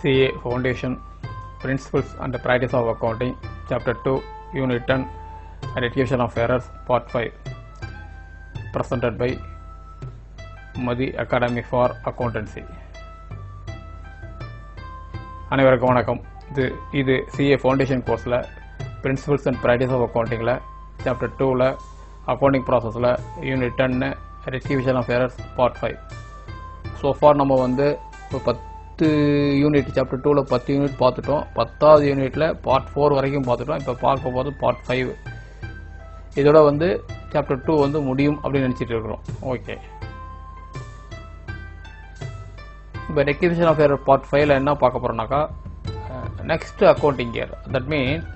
CA Foundation Principles and Practice of Accounting Chapter 2 Unit 10 Rectification of Errors Part 5 presented by Madi Academy for Accountancy. அனைவருக்கும் வணக்கம். இது CA Foundation கோர்ஸில் Principles and Practice of Accountingல Chapter 2ல Accounting Processல Unit 10 Rectification of Errors Part 5. So far நம்ம வந்து 10 unit chapter 2ல 10 unit பார்த்துட்டோம். 10வது யூனிட்ல part 4 வரைக்கும் பார்த்துட்டோம். இப்போ பார்க்க போது பார்ட் 5. இதோட வந்து சாப்டர் 2 வந்து முடியும் அப்படின்னு நினச்சிட்டு இருக்கிறோம். ஓகே, இப்போ ரெக்டிஃபிகேஷன் ஆஃப் எரர் பார்ட் 5ல என்ன பார்க்க போகிறோம்னாக்கா, next accounting year, that means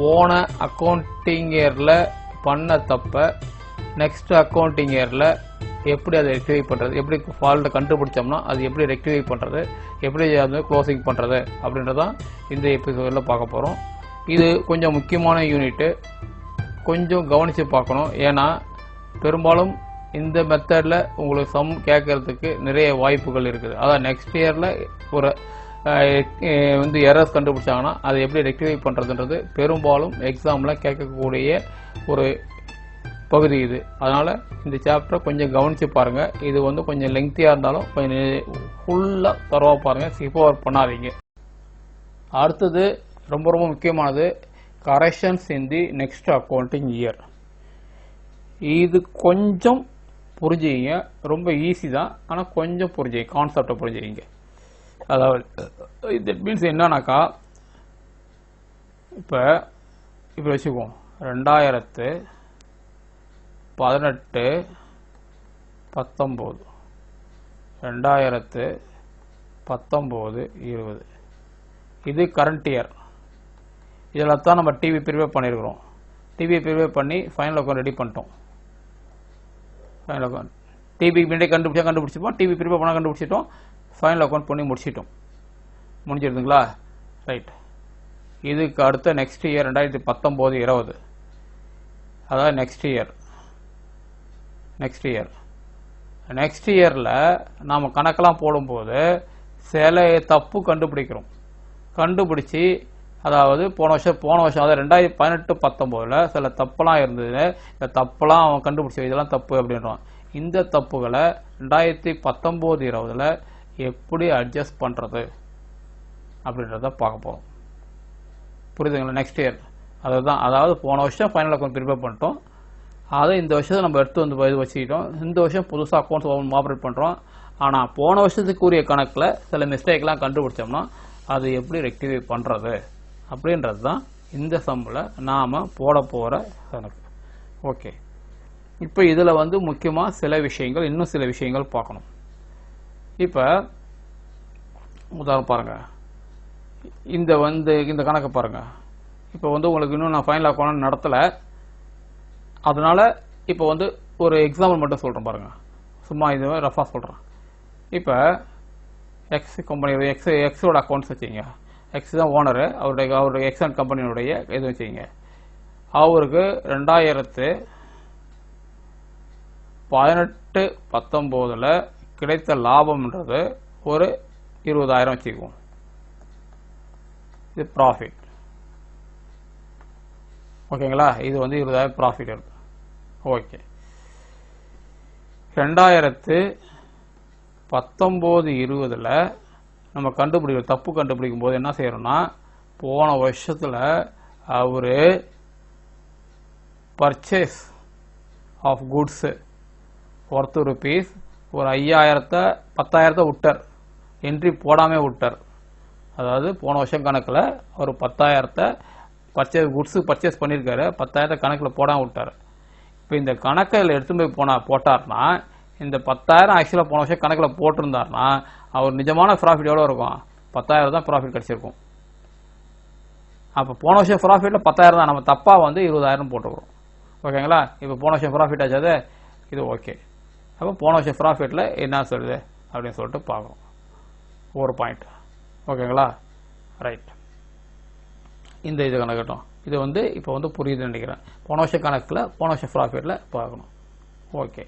போன அக்கௌண்டிங் இயரில் பண்ண தப்பை நெக்ஸ்ட் அக்கௌண்டிங் இயரில் எப்படி அதை ரெக்டிஃபை பண்ணுறது, எப்படி ஃபால்ட்டை கண்டுபிடிச்சோம்னா அது எப்படி ரெக்டிஃபை பண்ணுறது, எப்படி அது க்ளோசிங் பண்ணுறது அப்படின்றதான் இந்த எபிசோடில் பார்க்க போகிறோம். இது கொஞ்சம் முக்கியமான யூனிட்டு, கொஞ்சம் கவனித்து பார்க்கணும். ஏன்னா பெரும்பாலும் இந்த மெத்தடில் உங்களுக்கு சம் கேட்கறதுக்கு நிறைய வாய்ப்புகள் இருக்குது. அதான் நெக்ஸ்ட் இயரில் ஒரு வந்து எரர்ஸ் கண்டுபிடிச்சாங்கன்னா அதை எப்படி ரெக்டிஃபை பண்ணுறதுன்றது பெரும்பாலும் எக்ஸாமில் கேட்கக்கூடிய ஒரு பகுதி இது. அதனால் இந்த சாப்டரை கொஞ்சம் கவனித்து பாருங்கள். இது வந்து கொஞ்சம் லெங்க்தியாக இருந்தாலும் கொஞ்சம் ஃபுல்லாக தரவாக பாருங்கள், ஸ்கிப் ஓவர் பண்ணாதீங்க. அடுத்தது ரொம்ப ரொம்ப முக்கியமானது, corrections in the next accounting year. இது கொஞ்சம் புரிஞ்சுக்கிங்க, ரொம்ப ஈஸி தான், ஆனால் கொஞ்சம் புரிஞ்சுங்க, கான்செப்டை புரிஞ்சுக்கிங்க. அதாவது தட் மீன்ஸ் என்னன்னாக்கா, இப்போ வச்சுக்குவோம் 2018, 19, 2019, 20, இது கரண்ட் இயர். இதில் தான் நம்ம டிவி ப்ரிப்பேர் பண்ணியிருக்கிறோம். டிவி ப்ரிப்பேர் பண்ணி ஃபைனல் அக்கௌண்ட் ரெடி பண்ணிட்டோம். ஃபைனல் அக்கௌண்ட் டிவிக்கு முன்னாடி கண்டுபிடிச்சிப்போம், டிவி ப்ரிப்பேர் பண்ணால் கண்டுபிடிச்சிட்டோம், ஃபைனல் அக்கௌண்ட் பண்ணி முடிச்சிட்டோம். முடிஞ்சிருதுங்களா? ரைட். இதுக்கு அடுத்த நெக்ஸ்ட் இயர் 2019, 20, அதாவது நெக்ஸ்ட் இயரில் நாம் கணக்கெல்லாம் போடும்போது சில தப்பு கண்டுபிடிச்சி, அதாவது போன வருஷம் அதாவது 2018, 19 சில தப்பெல்லாம் இருந்தது. இந்த தப்பெல்லாம் அவன் கண்டுபிடிச்சி இதெல்லாம் தப்பு அப்படின்றான். இந்த தப்புகளை 2019, 20 எப்படி அட்ஜஸ்ட் பண்ணுறது அப்படின்றத பார்க்க போகிறோம். புரியுதுங்களா? நெக்ஸ்ட் இயர் அதுதான், அதாவது போன வருஷம் ஃபைனல் அக்கௌண்ட் ப்ரிப்பேர் பண்ணிட்டோம், அதை இந்த வருஷத்தை நம்ம எடுத்து வந்து இது வச்சுக்கிட்டோம். இந்த வருஷம் புதுசாக அக்கௌண்ட்ஸ் ஆப்ரேட் பண்ணுறோம். ஆனால் போன வருஷத்துக்குரிய கணக்கில் சில மிஸ்டேக்லாம் கண்டுபிடிச்சோம்னா அது எப்படி ரெக்டிஃபை பண்ணுறது அப்படின்றது தான் இந்த சம்மில் நாம் போட போகிற கணக்கு. ஓகே, இப்போ இதில் வந்து முக்கியமாக இன்னும் சில விஷயங்கள் பார்க்கணும். இப்போ உதாரணம் பாருங்கள், இந்த கணக்கை பாருங்கள். இப்போ வந்து உங்களுக்கு இன்னும் நான் ஃபைனல் அக்கௌண்ட் நடத்தலை, அதனால் இப்போ வந்து ஒரு எக்ஸாம்பிள் மட்டும் சொல்கிறேன் பாருங்கள், சும்மா இது ரஃபாக சொல்கிறேன். இப்போ எக்ஸ் கம்பெனி எக்ஸோட அக்கௌண்ட்ஸ் வச்சுங்க. எக்ஸ் தான் ஓனரு, அவருடைய எக்ஸ் அண்ட் கம்பெனியுடைய இது வச்சுங்க. அவருக்கு 2018, 19 கிடைத்த லாபம்ன்றது ஒரு 20,000 வச்சுக்குவோம். இது ப்ராஃபிட். ஓகேங்களா? இது வந்து 20,000 ப்ராஃபிட் இருக்கு. ஓகே, 2019, 20 நம்ம தப்பு கண்டுபிடிக்கும் போது என்ன செய்யறோம்னா, போன வருஷத்தில் அவரு purchase of goods worth rupees ஒரு 5,000, 10,000 விட்டார், என்ட்ரி போடாமே விட்டார். அதாவது போன வருஷம் கணக்கில் ஒரு 10,000 குட்ஸு பர்ச்சேஸ் பண்ணியிருக்காரு, 10,000 கணக்கில் போடாமல் விட்டார். இப்போ இந்த கணக்கில் எடுத்து போய் போட்டார்னா, இந்த 10,000 ஆக்சுவலாக போன வருஷம் கணக்கில் போட்டிருந்தார்னா அவர் நிஜமான ப்ராஃபிட் எவ்வளோ இருக்கும்? 10,000 தான் ப்ராஃபிட் கிடச்சிருக்கும். அப்போ போன வருஷம் ப்ராஃபிட்டில் 10,000 தான், நம்ம தப்பாக வந்து 20,000 போட்டுக்கிறோம். ஓகேங்களா? இப்போ போன வருஷம் ப்ராஃபிட் ஆச்சாது, இது ஓகே. அப்போ போன வருஷம் ப்ராஃபிட்டில் என்ன சொல்லுது அப்படின்னு சொல்லிட்டு பார்க்கணும், ஒரு பாயிண்ட். ஓகேங்களா? ரைட். இந்த இது கணக்கட்டும். இது வந்து இப்போ வந்து புரியுதுன்னு நினைக்கிறேன். போன வருஷம் கணக்கில் போன வருஷம் ப்ராஃபிட்டில் பார்க்கணும். ஓகே,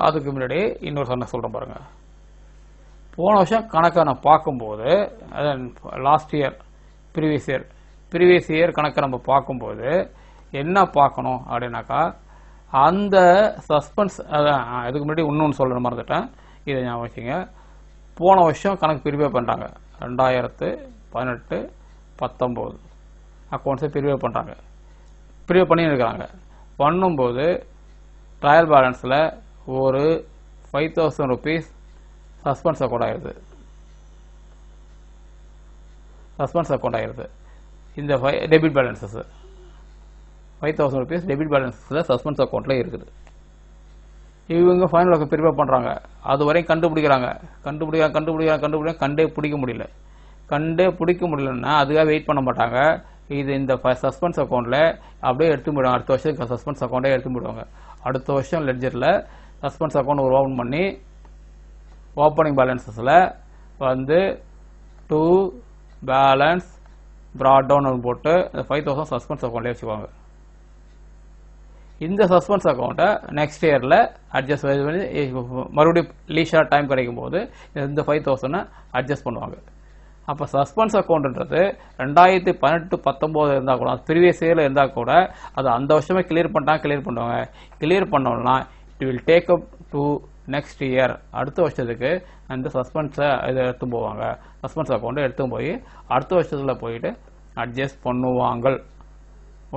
அதுக்கு முன்னாடி இன்னொரு சொன்ன சொல்கிறேன் பாருங்கள். போன வருஷம் கணக்கை நான் பார்க்கும்போது லாஸ்ட் இயர் ப்ரீவியஸ் இயர் கணக்கை நம்ம பார்க்கும்போது என்ன பார்க்கணும் அப்படின்னாக்கா அந்த சஸ்பென்ஸ் இதுக்கு முன்னாடி இன்னொன்று சொல்ல மறந்துட்டேன், இதை ஞாபகம் வச்சுங்க. போன வருஷம் கணக்கு ப்ரிப்பேர் பண்ணுறாங்க 2018-19 அக்கௌண்ட்ஸை ப்ரிப்பேர் பண்ணுறாங்க, ப்ரிப்பேர் பண்ணி இருக்கிறாங்க. பண்ணும்போது ட்ரையல் பேலன்ஸில் ஒரு 5000 rupees சஸ்பென்ஸ் அக்கௌண்ட் ஆயிடுது. இந்த டெபிட் பேலன்சஸ் 5000 rupees டெபிட் பேலன்ஸில் சஸ்பென்ஸ் அக்கௌண்ட்டில் இருக்குது. இவங்க ஃபைனல் ஒர்க்கை ப்ரிப்பேர் பண்ணுறாங்க. அது வரையும் கண்டுபிடிக்கிறாங்க, கண்டே பிடிக்க முடியலன்னா அதுக்காக வெயிட் பண்ண மாட்டாங்க. இது இந்த சஸ்பென்ஸ் அக்கௌண்ட்டில் அப்படியே எடுத்து போயிடுவாங்க. அடுத்த வருஷம் சஸ்பென்ஸ் அக்கௌண்ட்டே எடுத்து போயிடுவாங்க. அடுத்த வருஷம் லெட்ஜரில் சஸ்பென்ஸ் அக்கௌண்ட் ஒரு ஓப்பன் பண்ணி ஓப்பனிங் பேலன்ஸஸில் வந்து டு பேலன்ஸ் ப்ராட் டவுன் போட்டு 5000 சஸ்பென்ஸ் அக்கௌண்ட்லேயே வச்சுக்குவாங்க. இந்த சஸ்பென்ஸ் அக்கௌண்ட்டை நெக்ஸ்ட் இயரில் அட்ஜஸ்ட் பண்ணி மறுபடியும் லீஷாக டைம் கிடைக்கும் போது இந்த 5000 அட்ஜஸ்ட் பண்ணுவாங்க. அப்போ சஸ்பென்ஸ் அக்கௌண்ட்ன்றது 2018-19 இருந்தால் கூட ப்ரீவியஸ் இயரில் இருந்தால் கூட அது அந்த வருஷமே கிளியர் பண்ணுவாங்க. கிளியர் பண்ணோம்னா it will take up to next year, அடுத்த வருஷத்துக்கு அந்த சஸ்பென்ஸை இதை எடுத்து போவாங்க. சஸ்பென்ஸ் அக்கௌண்ட்டை எடுத்து போய் அடுத்த வருஷத்தில் போயிட்டு அட்ஜஸ்ட் பண்ணுவாங்க.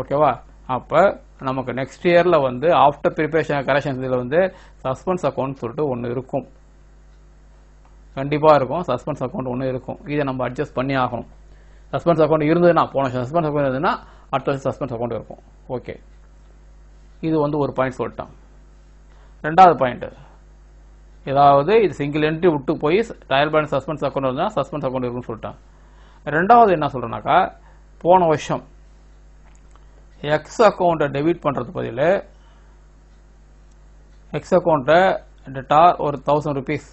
ஓகேவா? அப்போ நமக்கு நெக்ஸ்ட் இயரில் வந்து ஆஃப்டர் ப்ரிப்பரேஷன் கரெக்ஷன்ஸ் இதில் வந்து சஸ்பென்ஸ் அக்கௌண்ட் சொல்லிட்டு ஒன்று இருக்கும், கண்டிப்பாக இருக்கும். சஸ்பென்ஸ் அக்கௌண்ட் ஒன்று இருக்கும். இதை நம்ம அட்ஜஸ்ட் பண்ணி ஆகணும். சஸ்பென்ஸ் அக்கௌண்ட் இருந்ததுன்னா போன வருஷம் சஸ்பென்ஸ் அக்கௌண்ட் இருந்ததுன்னா அடுத்த வருஷம் சஸ்பென்ஸ் அக்கௌண்ட் இருக்கும். ஓகே, இது வந்து ஒரு பாயிண்ட் சொல்லிட்டான். ரெண்டாவது பாயிண்ட், ஏதாவது இது சிங்கிள் என்ட்ரி விட்டு போய் ட்ரையல் பேலன்ஸ் சஸ்பென்ஸ் அக்கௌண்ட் இருந்தால் சஸ்பென்ஸ் அக்கௌண்ட் இருக்குன்னு சொல்லிட்டான். ரெண்டாவது என்ன சொல்கிறேன்னாக்கா, போன வருஷம் எக்ஸ் அக்கௌண்ட்டை டெபிட் பண்ணுறது பதில் எக்ஸ் அக்கௌண்ட்டை டெட்டார் ஒரு 1000 rupees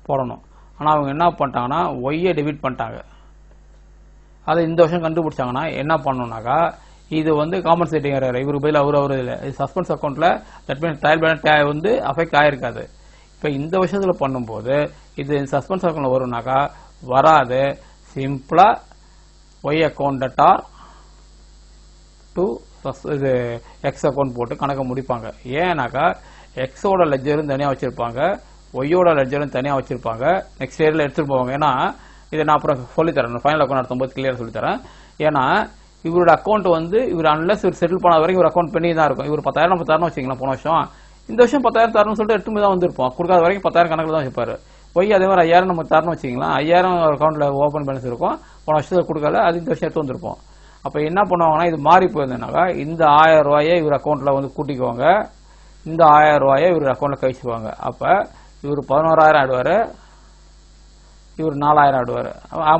போடணும். ஆனால் அவங்க என்ன பண்ணிட்டாங்கன்னா ஒய்யை டெபிட் பண்ணிட்டாங்க. அதை இந்த வருஷம் கண்டுபிடிச்சாங்கன்னா என்ன பண்ணணும்னாக்கா, இது வந்து காம்பன்சேட்டிங் எரர், இவரு பதில் அவரு இல்லை, இது சஸ்பென்ஸ் அக்கௌண்ட்டில் தட் மீன்ஸ் ட்ரையல் பேலன்ஸ் வந்து அஃபெக்ட் ஆகிருக்காது. இப்போ இந்த வருஷத்தில் பண்ணும்போது இது சஸ்பென்ஸ் அக்கௌண்ட்டில் வரும்னாக்கா வராது. சிம்பிளாக ஒய் அக்கௌண்ட் டெட்டார் டு இது எக்ஸ் அக்கௌண்ட் போட்டு கணக்கை முடிப்பாங்க. ஏன்னாக்கா எக்ஸோட லெட்ஜரும் தனியாக வச்சுருப்பாங்க, ஒய்யோட லெட்ஜரும் தனியாக வச்சுருப்பாங்க. நெக்ஸ்ட் இயரில் எடுத்துகிட்டு போவாங்க. ஏன்னா இதை நான் அப்புறம் சொல்லித்தரேன், ஃபைனல் அக்கௌண்ட் நடத்தும்போது கிளியராக சொல்லித்தரேன். ஏன்னா இவரோட அக்கௌண்ட் வந்து இவர் அன்லஸ் இவர் செட்டில் பண்ண வரைக்கும் இவர் அக்கௌண்ட் பண்ணி தான் இருக்கும். இவர் 10,000 தரணும் வச்சிங்களா போன வருஷம், இந்த வருஷம் 10,000 தரணும்னு சொல்லிட்டு எடுத்து தான் வந்திருப்போம். கொடுக்காத வரைக்கும் 10,000 கணக்கில் தான் வச்சுப்பாரு. ஒய் அதே மாதிரி 5,000 நம்ம தரணும் வச்சிங்களா, 5,000 அக்கௌண்ட்டில் ஓப்பன் பேலன்ஸ் இருக்கும், போன வருஷத்தில் கொடுக்கல, அது இந்த வருஷம் எடுத்து வந்திருப்போம். அப்போ என்ன பண்ணுவாங்கன்னா, இது மாறி போயிருந்ததுனாக்கா இந்த 1000 ரூபாயை இவர் அக்கௌண்ட்டில் வந்து கூட்டிக்குவாங்க, இந்த 1000 ரூபாயை இவர் அக்கௌண்ட்டில் கழிச்சுக்குவாங்க. அப்போ இவர் 11,000 ஆடுவார், இவர் 4,000 ஆடுவார்.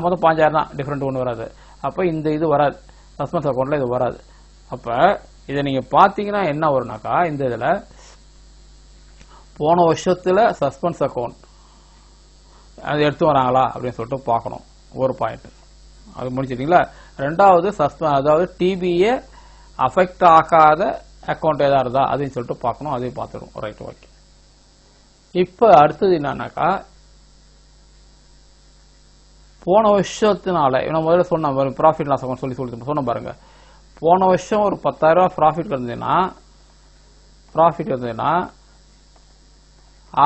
மொத்தம் 5,000 தான், டிஃப்ரெண்ட் ஒன்று வராது. அப்போ இந்த இது வராது, சஸ்பென்ஸ் அக்கௌண்ட்டில் இது வராது. அப்போ இதை நீங்கள் பார்த்தீங்கன்னா என்ன வரும்னாக்கா, இந்த இதில் போன வருஷத்தில் சஸ்பென்ஸ் அக்கௌண்ட் அது எடுத்து வராங்களா அப்படின்னு சொல்லிட்டு பார்க்கணும். ஒரு பாயிண்ட் அது முடிச்சிட்டிங்களா. ரெண்டாவது அதாவது டிபிஏ அஃபெக்ட் ஆகாத அக்கௌண்ட் ஏதாவது இருந்தா அதையும் சொல்லிட்டு பார்க்கணும், அதையும் பார்த்துடும். Right, okay. இப்போ அடுத்தது என்னன்னாக்கா, போன வருஷத்தினால நான் முதல்ல சொன்ன ப்ராஃபிட் லாஸ் அக்கௌண்ட் சொல்லி சொன்ன பாருங்க. போன வருஷம் ஒரு 10,000 ப்ராஃபிட் இருந்ததுன்னா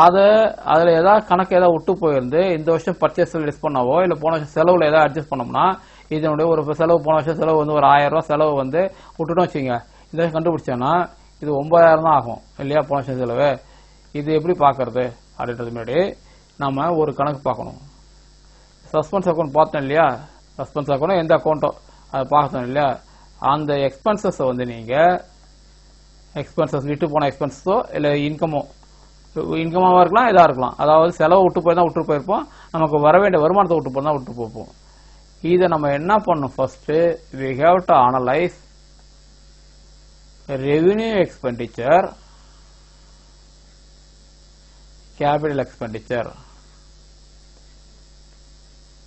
அதில் ஏதாவது கணக்கு ஏதாவது விட்டு போயிருந்து இந்த வருஷம் பர்ச்சேஸில் லெஸ் பண்ணவோ இல்லை போன வருஷம் செலவில் ஏதாவது அட்ஜஸ்ட் பண்ணோம்னா, இதனுடைய ஒரு செலவு போன வருஷம் செலவு வந்து ஒரு 1000 ரூபா செலவு வந்து விட்டுட்டோம் வச்சுங்க, இந்த வருஷம் கண்டுபிடிச்சோன்னா இது 9,000 தான் ஆகும் இல்லையா போன வருஷம் செலவு. இது எப்படி பார்க்கறது அப்படின்றது முன்னாடி நம்ம ஒரு கணக்கு பார்க்கணும். சஸ்பென்ஸ் அக்கௌண்ட் பார்த்தோம் இல்லையா, சஸ்பென்ஸ் அக்கௌண்ட் எந்த அக்கௌண்ட்டோ அதை பார்த்தோம் இல்லையா, அந்த எக்ஸ்பென்சஸை வந்து நீங்கள் எக்ஸ்பென்சஸ் விட்டு போன எக்ஸ்பென்சஸோ இல்லை இன்கமாக இருக்கலாம், இதாக இருக்கலாம். அதாவது செலவு விட்டு போய் தான் விட்டு போயிருப்போம், நமக்கு வர வேண்டிய வருமானத்தை விட்டு போய் தான் விட்டு போப்போம். இதை நம்ம என்ன பண்ணணும், first we have to analyze revenue expenditure, capital expenditure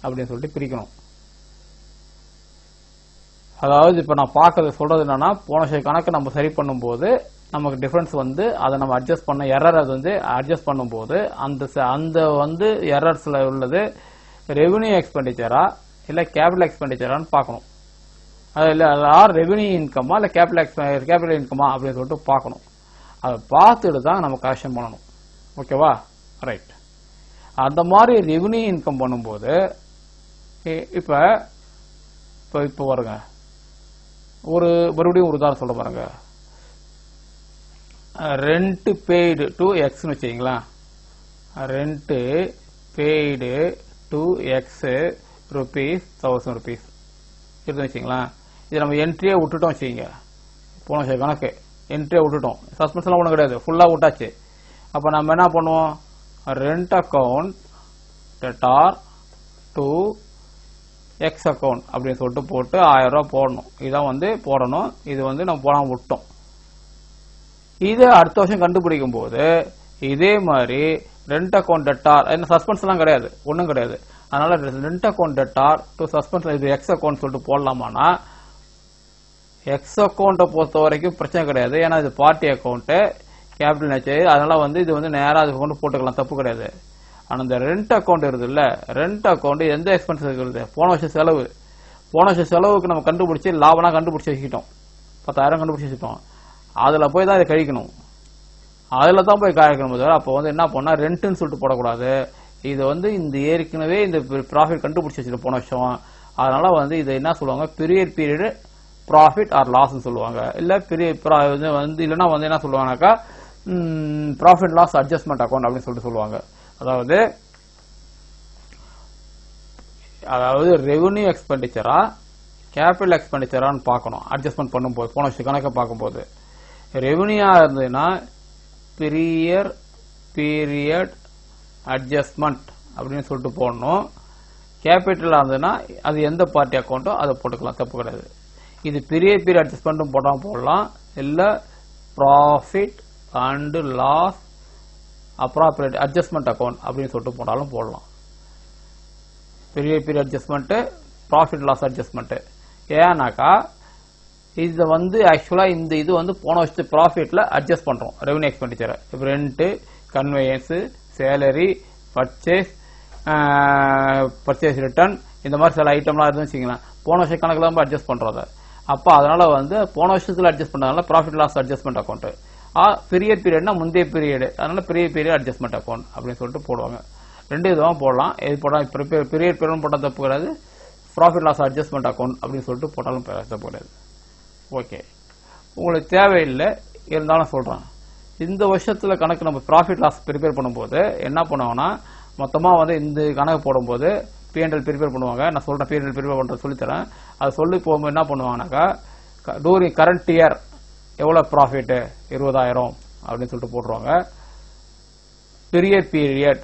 அப்படின்னு சொல்லிட்டு பிரிக்கணும். அதாவது இப்போ நான் பார்க்கறது சொல்றது என்னன்னா, போன வருஷ கணக்கு நம்ம சரி பண்ணும்போது நமக்கு டிஃபரன்ஸ் வந்து அதை நம்ம அட்ஜஸ்ட் பண்ண எரர் அது வந்து அட்ஜஸ்ட் பண்ணும்போது அந்த வந்து எரர்ஸ்ல உள்ளது ரெவென்யூ எக்ஸ்பெண்டிச்சரா இல்ல கேபிட்டல் எக்ஸ்பெண்டிச்சரான்னு பார்க்கணும். அது இல்லை ஆர் ரெவென்யூ இன்கமா இல்லை கேபிட்டல் இன்கமா அப்படின்னு சொல்லிட்டு பார்க்கணும். அதை பார்த்துட்டு தான் நம்ம கரெக்ஷன் பண்ணணும். ஓகேவா? ரைட். அந்த மாதிரி ரெவென்யூ இன்கம் பண்ணும்போது இப்போ வருங்க மறுபடியும் ஒரு உதாரணம் சொல்ல பாருங்க. ரெண்ட் பெய்டு டு எக்ஸ்னு வச்சுங்களா. Rent paid to X rupees 1000 rupees இருந்து வச்சுங்களா. இது நம்ம என்ட்ரியே விட்டுட்டோம் வச்சுக்கோங்க. போன வருஷ கணக்கு என்ட்ரியே விட்டுட்டோம், சஸ்பென்ஸ்லாம் ஒன்றும் கிடையாது, ஃபுல்லாக விட்டாச்சு. அப்போ நம்ம என்ன பண்ணுவோம், rent account debtor to X account அப்படின்னு சொல்லிட்டு போட்டு 1000 ரூபா போடணும். இதான் வந்து போடணும். இது வந்து நம்ம போடாமல் விட்டோம். இது அடுத்த வருஷம் கண்டுபிடிக்கும் போது இதே மாதிரி ரெண்ட் அக்கௌண்ட் டெட்டார், என்ன சஸ்பென்ஸ்லாம் கிடையாது, ஒன்றும் கிடையாது. அதனால rent account debtor to suspense இது எக்ஸ் அக்கௌண்ட் சொல்லிட்டு போடலாமான்னா, எக்ஸ் அக்கௌண்ட்டை பொறுத்த வரைக்கும் பிரச்சனை கிடையாது. ஏன்னா இது பார்ட்டி அக்கௌண்ட்டு, கேபிட்டல் நேச்சர். அதனால வந்து இது வந்து நேராக அது கொண்டு போட்டுக்கலாம், தப்பு கிடையாது. ஆனால் இந்த ரெண்ட் அக்கௌண்ட் இருக்குது இல்லை, ரெண்ட் அக்கௌண்ட் எந்த எக்ஸ்பென்ஸ் இருக்குது, போன வருஷம் செலவு. போன வருஷம் செலவுக்கு நம்ம கண்டுபிடிச்சி லாபம்லாம் கண்டுபிடிச்சி வச்சுக்கிட்டோம், 10,000 கண்டுபிடிச்சி வச்சுட்டோம். அதில் போய் தான் இதை கழிக்கணும், அதில் தான் போய் கழிக்கணும். அப்போ வந்து என்ன பண்ணால் ரெண்ட்டுன்னு சொல்லிட்டு போடக்கூடாது. இது வந்து இந்த ஏற்கனவே இந்த ப்ராஃபிட் கண்டுபிடிச்சி வச்சுட்டு போன வருஷம். அதனால வந்து இதை என்ன சொல்லுவாங்க, பீரியட் ப்ராஃபிட் ஆர் லாஸ்ன்னு சொல்லுவாங்க. இல்லை வந்து இல்லைன்னா வந்து என்ன சொல்லுவாங்கனாக்கா ப்ராஃபிட் லாஸ் அட்ஜஸ்ட்மெண்ட் அக்கௌண்ட் அப்படின்னு சொல்லிட்டு சொல்லுவாங்க. அதாவது ரெவென்யூ எக்ஸ்பெண்டிச்சரா கேபிட்டல் எக்ஸ்பெண்டிச்சரான்னு பார்க்கணும். அட்ஜஸ்ட்மெண்ட் பண்ணும்போது போன வருஷ கணக்கை பார்க்கும்போது ரெவென்யூயா இருந்ததுன்னா பீரியட் அட்ஜஸ்ட்மெண்ட் அப்படின்னு சொல்லிட்டு போடணும். கேபிட்டலா இருந்ததுன்னா அது எந்த பார்ட்டி அக்கௌண்ட்டோ அதை போட்டுக்கலாம், தப்பு கிடையாது. இது பீரியட் அட்ஜஸ்ட்மெண்ட்டும் போடலாம், இல்லை profit and loss appropriate adjustment account அப்படின்னு சொல்லிட்டு போட்டாலும் போடலாம். Period adjustment, profit loss adjustment. ஏன்னாக்கா இது வந்து ஆக்சுவலா இந்த இது வந்து போன வருஷத்து ப்ராஃபிட்ல அட்ஜஸ்ட் பண்றோம் ரெவென்யூ எக்ஸ்பெண்டிச்சரை. Rent, conveyance, salary, purchase return, இந்த மாதிரி சில ஐட்டம்லாம் இருந்து வச்சுக்கலாம். போன வருஷ கணக்கில் தான் அட்ஜஸ்ட் பண்றோம். அப்போ அதனால வந்து போன வருஷத்துல அட்ஜஸ்ட் பண்ணதுனால ப்ராஃபிட் லாஸ் அட்ஜஸ்ட்மெண்ட் அக்கௌண்ட். பீரியட்னா முந்தைய பீரியட், அதனால பீரியட் அட்ஜஸ்ட்மெண்ட் அக்கௌண்ட் அப்படின்னு சொல்லிட்டு போடுவாங்க. ரெண்டு விதமாக போடலாம். எது போடலாம், பீரியட் போட்டால் தப்பு கிடையாது, ப்ராஃபிட் லாஸ் அட்ஜஸ்ட்மெண்ட் அக்கௌண்ட் அப்படின்னு சொல்லிட்டு போட்டாலும் தப்பு கிடையாது. ஓகே, உங்களுக்கு தேவையில்லை இருந்தாலும் சொல்றேன். இந்த வருஷத்துல கணக்கு நம்ம ப்ராஃபிட் லாஸ் ப்ரிப்பேர் பண்ணும்போது என்ன பண்ணுவாங்கன்னா, மொத்தமாக வந்து இந்த கணக்கு போடும்போது P&L ப்ரிப்பேர் பண்ணுவாங்க. நான் சொல்றேன் P&L ப்ரிப்பேர் பண்றது சொல்லித்தரேன். அது சொல்லி போகும்போது என்ன பண்ணுவாங்கன்னாக்கா, டூரிங் கரண்ட் இயர் எவ்வளவு ப்ராஃபிட் 20,000 அப்படின்னு சொல்லிட்டு போட்டுருவாங்க. பீரியட்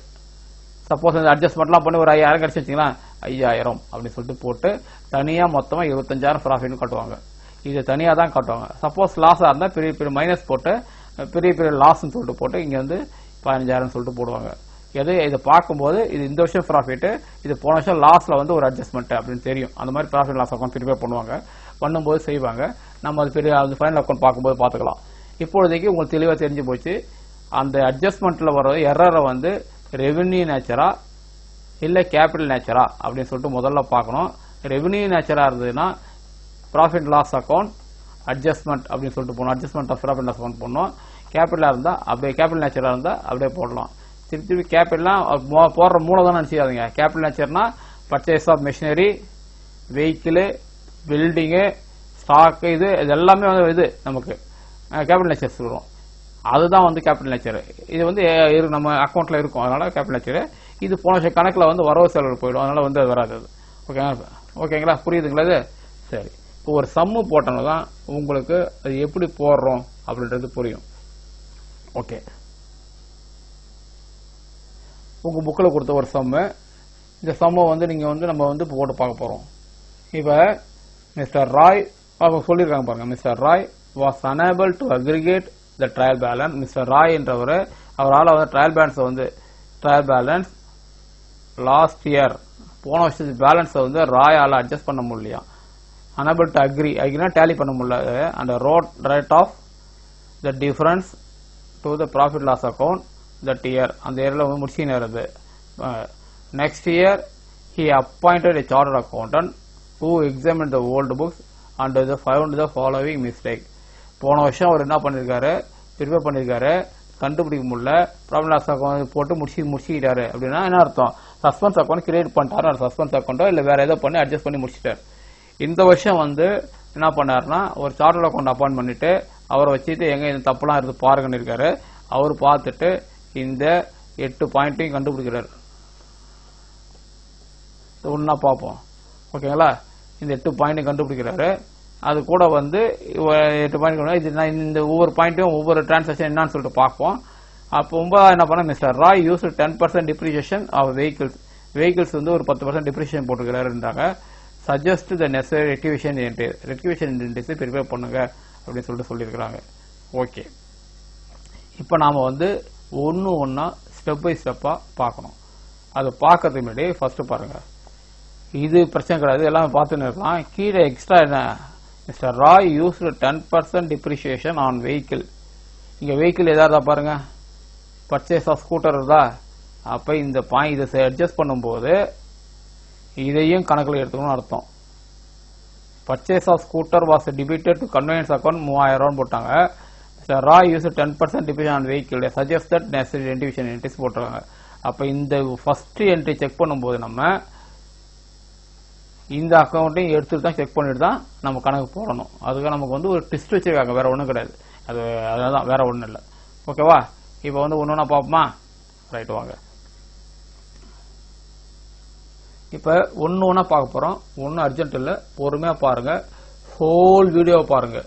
சப்போஸ் இந்த அட்ஜஸ்ட்மெண்ட்லாம் பண்ணி ஒரு 5,000 கிடைச்சி வச்சிங்களா, 5,000 அப்படின்னு சொல்லிட்டு போட்டு தனியா மொத்தமா 25,000 ப்ராஃபிட்னு காட்டுவாங்க. இது தனியா தான் காட்டுவாங்க. சப்போஸ் லாஸா இருந்தா பெரிய மைனஸ் போட்டு பெரிய லாஸ்ன்னு சொல்லிட்டு போட்டு இங்க வந்து 15,000 சொல்லிட்டு போடுவாங்க. இதை பார்க்கும்போது இது இந்த வருஷம் ப்ராஃபிட், இது போன வருஷம் லாஸ்ல வந்து ஒரு அட்ஜஸ்ட்மெண்ட் அப்படின்னு தெரியும். அந்த மாதிரி ப்ராஃபிட் லாஸ் அக்கௌண்ட் ப்ரிப்பேர் பண்ணுவாங்க. பண்ணும்போது செய்வாங்க. நம்ம அது ஃபைனல் அக்கௌண்ட் பார்க்கும்போது பார்த்துக்கலாம். இப்பொழுதைக்கு உங்களுக்கு தெளிவாக தெரிஞ்சு போச்சு. அந்த அட்ஜஸ்ட்மெண்ட்ல வர எரரை வந்து ரெவென்யூ நேச்சரா இல்ல கேபிட்டல் நேச்சரா அப்படின்னு சொல்லிட்டு முதல்ல பார்க்கணும். ரெவென்யூ நேச்சரா இருந்ததுன்னா ப்ராஃபிட் லாஸ் அக்கௌண்ட் அட்ஜஸ்ட்மெண்ட் அப்படின்னு சொல்லிட்டு போகணும். Adjustment of profit loss account பண்ணணும். கேபிட்டலா இருந்தா அப்படியே, கேபிட்டல் நேச்சரா இருந்தா அப்படியே போடலாம். திருப்பி கேபிட்டல்லாம் போடுற மூலதான் நினைச்சுக்காதீங்க. கேபிட்டல் நேச்சர்னா purchase of machinery, vehicle, building, stock, இது எல்லாமே வந்து இது நமக்கு கேபிட்டல் நேச்சர் சொல்றோம். அதுதான் வந்து கேபிட்டல் நேச்சர். இது வந்து நம்ம அக்கௌண்ட்ல இருக்கும், அதனால கேபிட்டல் நேச்சர். இது போன வருஷம் கணக்குல வந்து வரவு செலவு போயிடும், அதனால வந்து அது வராது. ஓகேங்களா, புரியுதுங்களா இது? சரி, இப்போ ஒரு சம்மு போட்டோம்னா தான் உங்களுக்கு அது எப்படி போடுறோம் அப்படின்றது புரியும். ஓகே, உங்க புக்கில் கொடுத்த ஒரு சம்மு, இந்த சம்மை வந்து நீங்க வந்து நம்ம வந்து போட்டு பார்க்க போறோம். இப்ப மிஸ்டர் ராய் சொல்லியிருக்காங்க பாருங்க. Mister Roy was unable to aggregate the trial balance. Mister Roy என்றவர் அவரால் வந்து ட்ரையல் பேலன்ஸ் லாஸ்ட் இயர் போன வருஷத்துக்கு பேலன்ஸை வந்து ராயால அட்ஜஸ்ட் பண்ண முடியலையா. unable to agree டேலி பண்ண முடியல and wrote rate of the difference to the profit loss account that year அந்த இயர்ல வந்து முடிச்சினாரு. Next year he appointed a chartered accountant who examined the old books and found the following mistake. போன வருஷம் அவர் என்ன பண்ணிருக்காரு, prepare பண்ணிருக்காரு, கண்டுபிடிக்க முடியல, ப்ராஃபிட் லாஸ் அக்கௌண்ட் போட்டு முடிச்சிட்டாரு. அப்படின்னா என்ன அர்த்தம், சஸ்பென்ஸ் அக்கௌண்ட் கிரியேட் பண்ணிட்டாரு, சஸ்பென்ஸ் அக்கௌண்ட்டோ இல்ல வேற ஏதோ பண்ணி அட்ஜஸ்ட் பண்ணி முடிச்சிட்டாரு. இந்த வருஷம் வந்து என்ன பண்ணாருன்னா ஒரு சார்ட்டர்ட் அக்கௌண்ட் அப்பாயிண்ட் பண்ணிட்டு அவரை வச்சுட்டு எங்க இந்த தப்புலாம் இருக்கு பாருங்கன்னு இருக்காரு. அவர் பார்த்துட்டு இந்த 8 பாயிண்ட்டையும் கண்டுபிடிக்கிறாரு. ஒன்னா பார்ப்போம் ஓகேங்களா. இந்த 8 பாயிண்ட் கண்டுபிடிக்கிறாரு. அது கூட வந்து 8 பாயிண்ட் இது இந்த ஒவ்வொரு பாயிண்ட்டும் ஒவ்வொரு டிரான்சாக்ஷன் என்னன்னு சொல்லிட்டு பார்ப்போம். அப்போ என்ன பண்ண mister Roy use 10% depreciation of vehicles வந்து ஒரு 10% டிப்ரிசியேஷன் போட்டுக்கிறாருன்றாங்க. Suggest the necessary rectification index prepare பண்ணுங்க அப்படின்னு சொல்லிட்டு சொல்லியிருக்கிறாங்க. ஓகே, இப்போ நாம வந்து ஒன்னா ஸ்டெப் பை ஸ்டெப்பா பார்க்கணும். அது பார்க்கறதுக்கு முன்னாடி ஃபர்ஸ்ட் பாருங்க, இது பிரச்சனை கிடையாது, எல்லாம் பார்த்துன்னு இருக்கலாம். கீழே எக்ஸ்ட்ரா என்ன, mister Roy use 10% depreciation on vehicle. இங்க வெஹிக்கிள் எதாவது பாருங்க, பர்ச்சேஸ் ஆஃப் ஸ்கூட்டர் இருந்தா, அப்ப இந்த இதை அட்ஜஸ்ட் பண்ணும்போது இதையும் கணக்கில் எடுத்துக்கணும்னு அர்த்தம். Purchase of scooter was debited to conveyance account 3000 போட்டாங்க. Mister Roy use 10% depreciation on vehicle suggest that necessary rectification entries போட்டுருக்காங்க. அப்ப இந்த ஃபர்ஸ்ட் என்ட்ரி செக் பண்ணும்போது நம்ம இந்த அக்கௌண்ட்டையும் எடுத்துட்டு தான் செக் பண்ணிட்டு தான் நம்ம கணக்கு போடணும். அதுக்கு நமக்கு வந்து ஒரு ட்விஸ்ட் வச்சிருக்காங்க, வேற ஒன்றும் கிடையாது. அதான் வேற ஒன்றும் இல்லை. ஓகேவா, இப்போ வந்து ஒன்னொன்னா பார்ப்போமா. ரைட், வாங்க. இப்போ ஒன்னா பார்க்க போறோம். ஒன்றும் அர்ஜென்ட் இல்லை, பொறுமையா பாருங்க, ஹோல் வீடியோவை பாருங்க,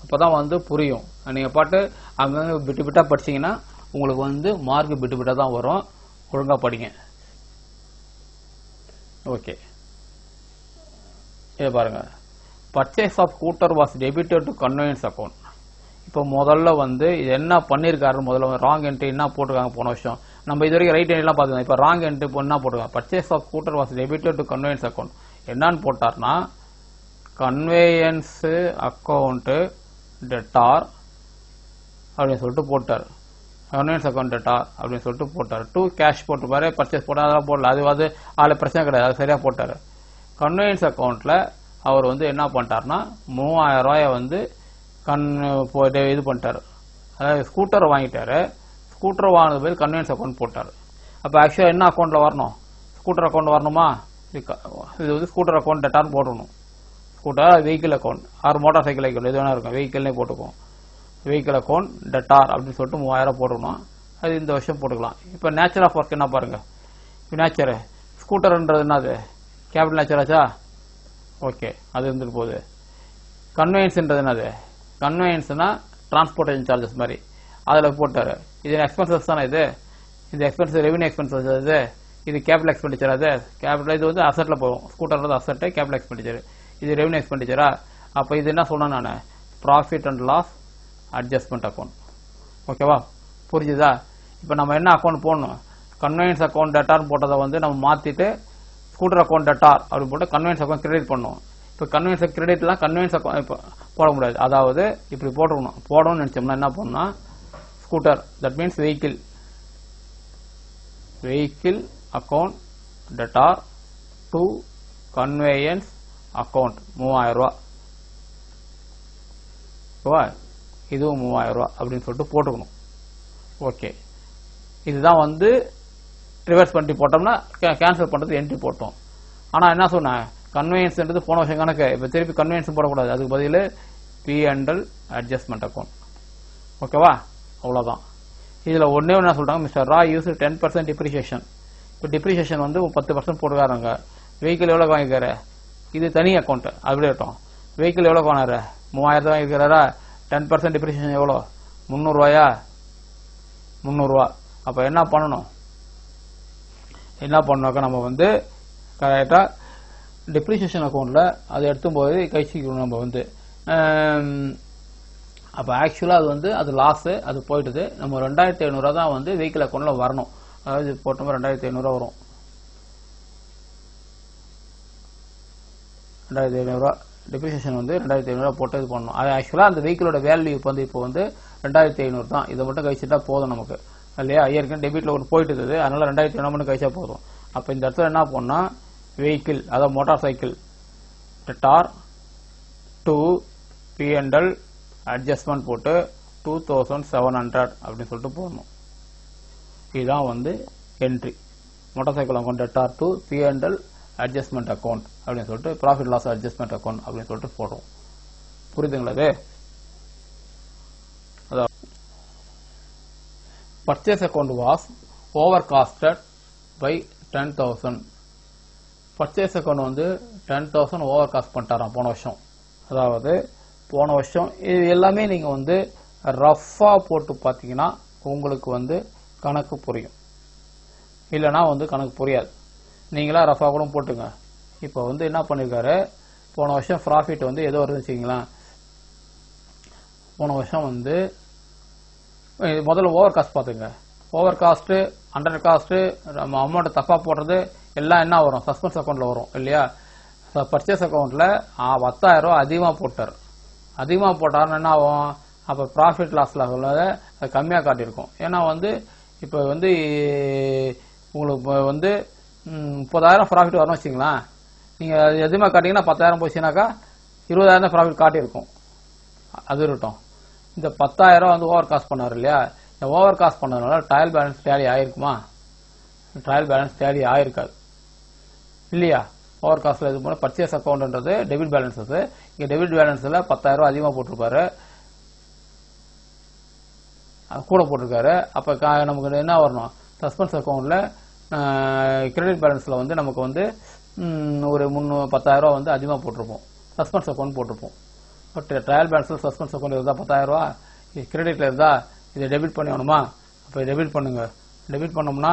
அப்பதான் வந்து புரியும். நீங்க பாட்டு அங்க பிட்டு பிட்டா படிச்சீங்கன்னா உங்களுக்கு வந்து மார்க் பிட்டு பிட்டா தான் வரும். ஒழுங்கா படிங்க. ஓகே, இதை பாருங்க. Purchase of scooter was debited to conveyance account. இப்போ முதல்ல வந்து இது என்ன பண்ணிருக்காரு, முதல்ல ராங் என்ட்ரி என்ன போட்டுருக்காங்க போன வருஷம். நம்ம இது வரைக்கும் ரைட் என்ட்ரிலாம் பார்த்துக்கோங்க. இப்போ ராங் என்ட்ரி என்ன போட்டுருக்காங்க, purchase of scooter was debited to conveyance account. என்னன்னு போட்டார்னா கன்வேயன்ஸ் அக்கௌண்ட் டெட்டார் அப்படின்னு சொல்லிட்டு போட்டார். கன்வெயன்ஸ் அக்கௌண்ட் டெட்டார் அப்படின்னு சொல்லிட்டு போட்டார். டூ கேஷ் போட்டுப்பாரு, பர்ச்சேஸ் போட்டா அதெல்லாம் போடல, அது அதில் பிரச்சனை கிடையாது, அது சரியா போட்டாரு. கன்வெயன்ஸ் அக்கௌண்ட்ல அவர் வந்து என்ன பண்ணிட்டாருன்னா 3000 ரூபாய வந்து இது பண்ணிட்டாரு. அதாவது ஸ்கூட்டர் வாங்கிட்டாரு. ஸ்கூட்டர் வாங்கினது போய் கன்வெயன்ஸ் அக்கௌண்ட் போட்டாரு. அப்ப ஆக்சுவலா என்ன அக்கௌண்ட்ல வரணும், ஸ்கூட்டர் அக்கௌண்ட் வரணுமா. இது வந்து ஸ்கூட்டர் அக்கௌண்ட் டெட்டார் போடணும். Scooter vehicle account R motor cycle account எது வேணா இருக்கும், வெஹிக்கிள்னே போட்டுக்கும். வெஹிக்கிள் அக்கௌண்ட் டெட்டார் அப்படின்னு சொல்லிட்டு 3000 போட்டுக்கணும். அது இந்த வருஷம் போட்டுக்கலாம். இப்ப நேச்சர் ஆஃப் ஒர்க் என்ன பாருங்க. நேச்சர் ஸ்கூட்டர்ன்றது என்னது, கேபிட்டல் நேச்சர் ஆச்சா. ஓகே, அது இருந்துட்டு போகுது. கன்வெயன்ஸ்ன்றது என்னது, கன்வெயன்ஸ்னா டிரான்ஸ்போர்டேஷன் சார்ஜஸ் மாதிரி அதுல போட்டாரு. இது எக்ஸ்பென்சஸ் தானே, இது எக்ஸ்பென்ஸ் ரெவன்யூ எக்ஸ்பென்சஸ். இது கேபிட்டல் எக்ஸ்பெண்டிச்சர். கேபிட்டல் இது வந்து அசெட்ல போகும். Scooter asset, capital expenditure. இது ரெவன்யூ எக்ஸ்பெண்டிச்சரா. அப்ப இது என்ன சொன்னேன் நான், profit and loss adjustment account. ஓகேவா, புரிஞ்சுதா. இப்ப நம்ம என்ன அக்கௌண்ட் போடணும், கன்வெயன்ஸ் அக்கௌண்ட் டெட்டார் போட்டதை வந்து நம்ம மாத்திட்டு ஸ்கூட்டர் அக்கௌண்ட் டெட்டார் அப்படி போட்டு கன்வெயன்ஸ் அக்கௌண்ட் கிரெடிட் பண்ணுவோம். இப்ப கன்வெயன்ஸ் கிரெடிட்லாம் கன்வெயன்ஸ் அக்கௌண்ட் போட முடியாது. அதாவது இப்படி போடணும்னு நினைச்சோம்னா என்ன பண்ணா, scooter that means vehicle account debtor to conveyance account 3000 ரூபாய். இதுவும் 3000 ரூபாய் அப்படின்னு சொல்லிட்டு போட்டுக்கணும். ஓகே, இதுதான் வந்து ரிவர்ஸ் பண்ணி போட்டோம்னா கேன்சல் பண்றது என்ட்ரி போட்டோம். ஆனா என்ன சொன்ன, கன்வெயன்ஸ்ன்றது போன வருஷம் கணக்கு, இப்ப திருப்பி கன்வெயன்ஸ் போடக்கூடாது. அதுக்கு பதில் P&L அட்ஜஸ்ட்மெண்ட் அக்கௌண்ட். ஓகேவா, அவ்வளவுதான். இதுல ஒன்னே என்ன சொல்றாங்க, மிஸ்டர் ராய் யூஸ் 10% டிப்ரிசியேஷன். இப்போ டிப்ரிசியேஷன் வந்து 10% போட்டுக்காரங்க. வெஹிக்கிள் எவ்வளவு வாங்கிக்காரு, இது தனி அக்கௌண்ட், அப்படியே இருக்கும். வெஹிக்கிள் எவ்வளவு வாங்கினாரு, 3000 வாங்கிக்கிறாரா. 10% டிப்ரிசியேஷன் எவ்வளோ, 300 ரூபாயா, 300 ரூபா. அப்ப என்ன பண்ணணும் நம்ம வந்து கரெக்டா டெப்ரிசியேஷன் அக்கௌண்ட்ல அதை எடுத்தும் போது கழிச்சிக்கணும் நம்ம வந்து. அப்ப ஆக்சுவலா அது வந்து அது லாஸ், அது போயிடுது. நம்ம 2500 தான் வந்து வெஹிக்கிள் அக்கௌண்ட்ல வரணும். அதாவது போட்டோம் 2500 வரும். 2500 டெப்ரிசியேஷன் வந்து 2500 போட்டு இது பண்ணணும். அது ஆக்சுவலாக அந்த வெஹிக்கிளோட வேல்யூ வந்து இப்போ வந்து 2500 தான். இதை மட்டும் கழிச்சுட்டா போதும் நமக்கு இல்லையா. ஏற்கனவே டெபிட்ல ஒரு போயிட்டு இருக்குது, அதனால 2500 மட்டும் கழிச்சா போதும். அப்போ இந்த இடத்துல என்ன பண்ணா வெஹிக்கிள் அதாவது motor cycle debtor 2 P&L adjustment போட்டு 2700 அப்படின்னு சொல்லிட்டு போடணும். இதுதான் வந்து entry. Motor cycle account debtor to P&L adjustment account அப்படின்னு சொல்லிட்டு ப்ராஃபிட் லாஸ் அட்ஜஸ்ட்மெண்ட் அக்கௌண்ட் அப்படின்னு சொல்லிட்டு போடுறோம். புரியுதுங்களா? அது அதாவது purchase account was over casted by 10,000. Purchase account வந்து 10,000 ஓவர் காஸ்ட் பண்ணிட்டாராம் போன வருஷம். அதாவது போன வருஷம் இது எல்லாமே நீங்க வந்து ரஃபா போட்டு பார்த்தீங்கன்னா உங்களுக்கு வந்து கணக்கு புரியும், இல்லைன்னா வந்து கணக்கு புரியாது. நீங்களா ரஃபா கூட போட்டுங்க. இப்போ வந்து என்ன பண்ணிருக்காரு, போன வருஷம் ப்ராஃபிட் வந்து ஏதோ இருந்துச்சுங்களா. போன வருஷம் வந்து முதல்ல ஓவர் காஸ்ட் பார்த்துங்க. ஓவர் காஸ்ட், அண்டர் காஸ்ட், நம்ம அமௌண்ட் தப்பா போடுறது எல்லாம் என்ன வரும், சஸ்பென்ஸ் அக்கௌண்ட்ல வரும் இல்லையா. பர்ச்சேஸ் அக்கௌண்ட்ல 10,000 அதிகமா போட்டார். அதிகமா போட்டாருன்னு என்ன ஆகும், அப்ப ப்ராஃபிட் லாஸ்ல கம்மியா காட்டியிருக்கும். ஏன்னா வந்து இப்ப வந்து உங்களுக்கு வந்து 30,000 ப்ராஃபிட் வரணும் வச்சுங்களேன். நீங்க எதுவுமே காட்டிங்கன்னா 10,000 போச்சுனாக்கா 20,000 ப்ராஃபிட் காட்டியிருக்கும். அது இருக்கட்டும். இந்த 10,000 வந்து ஓவர் காஸ்ட் பண்ணாரு இல்லையா. இந்த ஓவர் காஸ்ட் பண்ணதுனால ட்ரையல் பேலன்ஸ் டேலி ஆயிருக்குமா? ட்ரையல் பேலன்ஸ் டேலி ஆயிருக்காது இல்லையா. ஓவர் காஸ்ட்ல இது போல பர்ச்சேஸ் அக்கௌண்ட்ன்றது டெபிட் பேலன்ஸ். இங்க டெபிட் பேலன்ஸ்ல 10,000 அதிகமா போட்டிருப்பாரு, கூட போட்டிருக்காரு. அப்ப நமக்கு என்ன வரணும், சஸ்பென்ஸ் அக்கௌண்ட்ல கிரெடிட் பேலன்ஸ்ல வந்து நமக்கு வந்து ஒரு 10,000 வந்து அதிகமா போட்டிருப்போம், சஸ்பென்ஸ் அக்கௌண்ட் போட்டிருப்போம். பட் ட்ரையல் பேலன்ஸ்ல சஸ்பென்ஸ் அக்கௌண்ட் இருந்தா 10,000 கிரெடிட்ல இருந்தா இதை டெபிட் பண்ணணுமா. அப்ப டெபிட் பண்ணுங்க. டெபிட் பண்ணோம்னா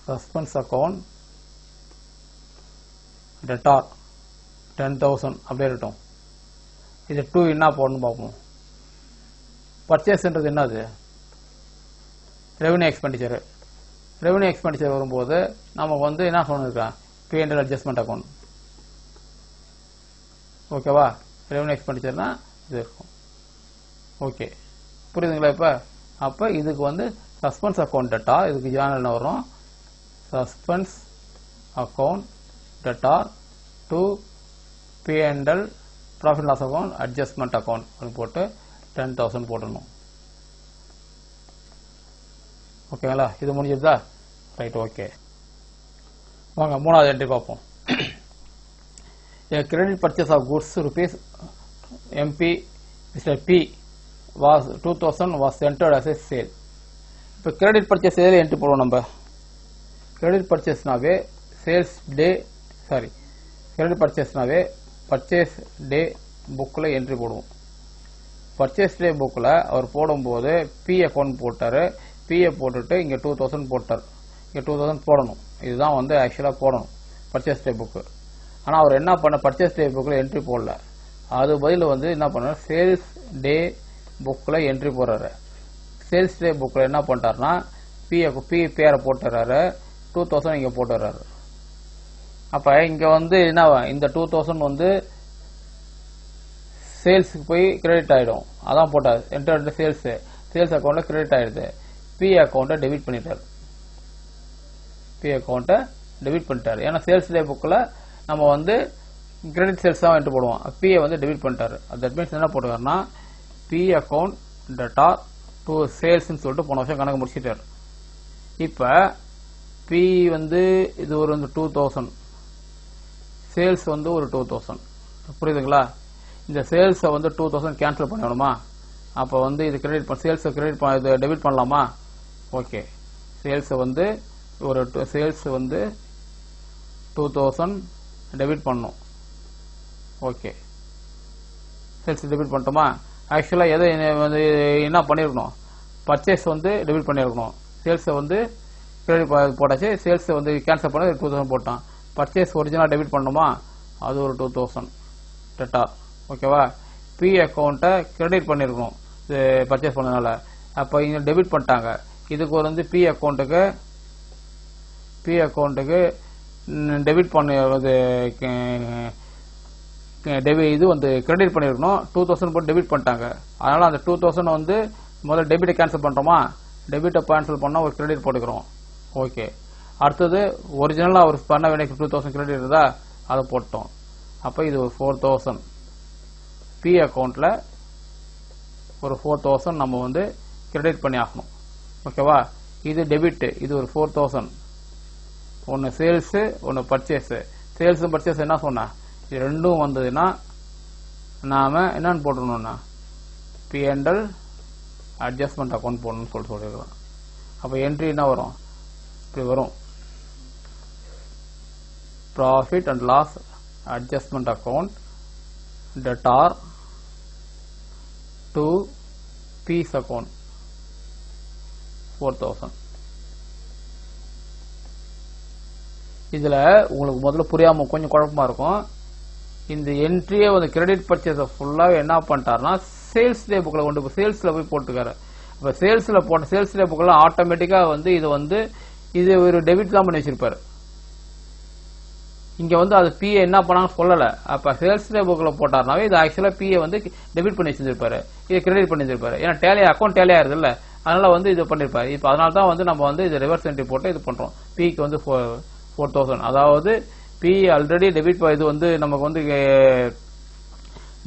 சஸ்பென்ஸ் அக்கௌண்ட் டெட்டார் 10,000 அப்படியே இருக்கட்டும். இது 2 என்ன போடணும் பார்ப்போம். பர்ச்சேஸ்ன்றது என்னது, ரெவன்யூ எக்ஸ்பெண்டிச்சர். ரெவன்யூ எக்ஸ்பெண்டிச்சர் வரும்போது நமக்கு வந்து என்ன சொல்லிருக்கேன், P&L அட்ஜஸ்ட்மெண்ட் அக்கௌண்ட். ஓகேவா. ரெவன்யூ எக்ஸ்பெண்டிச்சர்னா இது இருக்கும். ஓகே, புரியுதுங்களா? இப்ப அப்ப இதுக்கு வந்து சஸ்பென்ஸ் அக்கௌண்ட் டெட்டா, இதுக்கு ஜேர்னல் என்ன வரும், suspense account debtor to P&L profit loss account adjustment account போட்டு 10,000 போடணும். ஓகேங்களா? இது முடிஞ்சதா? Right, okay. வாங்க மூணாவது என்ட்ரி பார்ப்போம். Credit purchase of goods rupees MP Mr. P was 2,000 was entered as a sale. இப்போ கிரெடிட் பர்ச்சேஸ் எதில் என்ட்ரி போடுவோம் நம்ம? Credit பர்ச்சேஸ்னாவே sales day credit பர்ச்சேஸ்னாவே purchase டே புக்கில் என்ட்ரி போடுவோம். பர்ச்சேஸ் டே புக்கில் அவர் போடும்போது பி அக்கௌண்ட் போட்டாரு. பிஏ போட்டுட்டு இங்கே 2,000 போட்டார். இங்கே 2,000 போடணும். இதுதான் வந்து ஆக்சுவலாக போடணும் பர்ச்சேஸ் டே புக்கு. ஆனால் அவர் என்ன பண்ண, பர்ச்சேஸ் டே புக்கில் என்ட்ரி போடல. அது பதில் வந்து என்ன பண்ணார், சேல்ஸ் டே புக்கில் என்ட்ரி போடுறாரு. சேல்ஸ் டே புக்கில் என்ன பண்ணிட்டாருன்னா பி பேரை போட்டுறாரு, 2,000 இங்கே போட்டுறாரு. அப்ப இங்க வந்து என்ன, இந்த 2,000 வந்து சேல்ஸுக்கு போய் கிரெடிட் ஆயிடும். அதான் போட்டார் என்டர் சேல்ஸ் அக்கௌண்ட்ல கிரெடிட் ஆயிடுது. பி அக்கௌண்ட்டை டெபிட் பண்ணிட்டாரு. ஏன்னா சேல்ஸ் டே புக்ல நம்ம வந்து கிரெடிட் சேல்ஸ் தான் என்ட்ரி போடுவோம். பிஏ வந்து டெபிட் பண்ணிட்டாரு. தட் மீன்ஸ் என்ன போட்டுக்காருன்னா B account debtor to sales சொல்லிட்டு போன வருஷம் கணக்கு முடிச்சிட்டாரு. இப்ப பி வந்து இது ஒரு 2,000, சேல்ஸ் வந்து ஒரு 2,000. புரியுதுங்களா? இந்த சேல்ஸ் வந்து 2,000 கேன்சல் பண்ணணுமா? அப்ப வந்து இது கிரெடிட் சேல்ஸ் கிரெடிட் இது டெபிட் பண்ணலாமா? ஓகே, சேல்ஸ் வந்து ஒரு சேல்ஸ் வந்து 2,000 டெபிட் பண்ணணும். ஓகே, சேல்ஸ் டெபிட் பண்ணிட்டோமா? ஆக்சுவலா எதை வந்து என்ன பண்ணிருக்கணும், பர்ச்சேஸ் வந்து டெபிட் பண்ணிருக்கணும். சேல்ஸ் வந்து கிரெடிட் போட்டாச்சு. சேல்ஸ் வந்து கேன்சல் பண்ண 2,000 போட்டான். பர்ச்சேஸ் ஒரிஜினல் டெபிட் பண்ணணுமா? அது ஒரு 2,000 டெட்டா. ஓகேவா? பி அக்கௌண்ட்டை கிரெடிட் பண்ணிருக்கணும் பர்ச்சேஸ் பண்ணதுனால. அப்ப இங்க டெபிட் பண்ணிட்டாங்க. இதுக்கு ஒரு வந்து பி அக்கௌண்ட்டுக்கு டெபிட் பண்ண இது வந்து கிரெடிட் பண்ணிருக்கணும். 2000 போட்டு டெபிட் பண்ணிட்டாங்க. அதனால அந்த 2000 வந்து முதல்ல டெபிட்டை கேன்சல் பண்றோமா, டெபிட்டை கேன்சல் பண்ணா ஒரு கிரெடிட் போட்டுக்கிறோம். ஓகே, அடுத்தது ஒரிஜினலா அவர் பண்ண வேண்டிய 2000 கிரெடிட் இருந்தா அதை போட்டோம். அப்ப இது ஒரு 4000 பி அக்கௌண்ட்ல ஒரு 4000 நம்ம வந்து கிரெடிட் பண்ணி ஆகணும். ஓகேவா, இது டெபிட், இது ஒரு 4000. ஒன்னு சேல்ஸ் ஒன்னு பர்ச்சேஸ். சேல்ஸ் பர்ச்சேஸ் என்ன சொன்னா, இது ரெண்டும் வந்ததுன்னா நாம என்னன்னு போட்டுருணும்னா P&L அட்ஜஸ்ட்மெண்ட் அக்கௌண்ட் போடணும்னு சொல்லிருக்கலாம். அப்ப என்ட்ரி என்ன வரும், இப்படி வரும், profit and loss adjustment account debtor to P's account 4000. இதுல உங்களுக்கு முதல்ல புரியாம கொஞ்சம் குழப்பமா இருக்கும். இந்த என்ட்ரியே வந்து கிரெடிட் பர்ச்சேஸ் ஃபுல்லா என்ன பண்ணிட்டாருன்னா சேல்ஸ் டே புக்ல கொண்டு சேல்ஸ்ல போய் போட்டுக்காரு. இப்ப சேல்ஸ்ல போட்ட சேல்ஸ் டே புக்ல ஆட்டோமேட்டிக்கா வந்து இது ஒரு டெபிட் தான் பண்ணி வச்சிருப்பாரு. இங்க வந்து அது பிஏ என்ன பண்ணாங்க சொல்லல. அப்ப சேல்ஸ் டே புக்ல போட்டாருனாவே இது ஆக்சுவலா பிஏ வந்து டெபிட் பண்ணி வச்சிருப்பாரு, இது கிரெடிட் பண்ணி வச்சிருப்பாரு. ஏன்னா அக்கௌண்ட் டேலி ஆயிருது இல்ல, அதனால வந்து இது பண்ணிருப்பாரு. இப்ப அதனால தான் வந்து நம்ம வந்து இது ரிவர்ஸ் என்ட்ரி போட்டு இது பண்றோம். பிக்கு வந்து 4000, அதாவது பி ஆல்ரெடி டெபிட் இது வந்து நமக்கு வந்து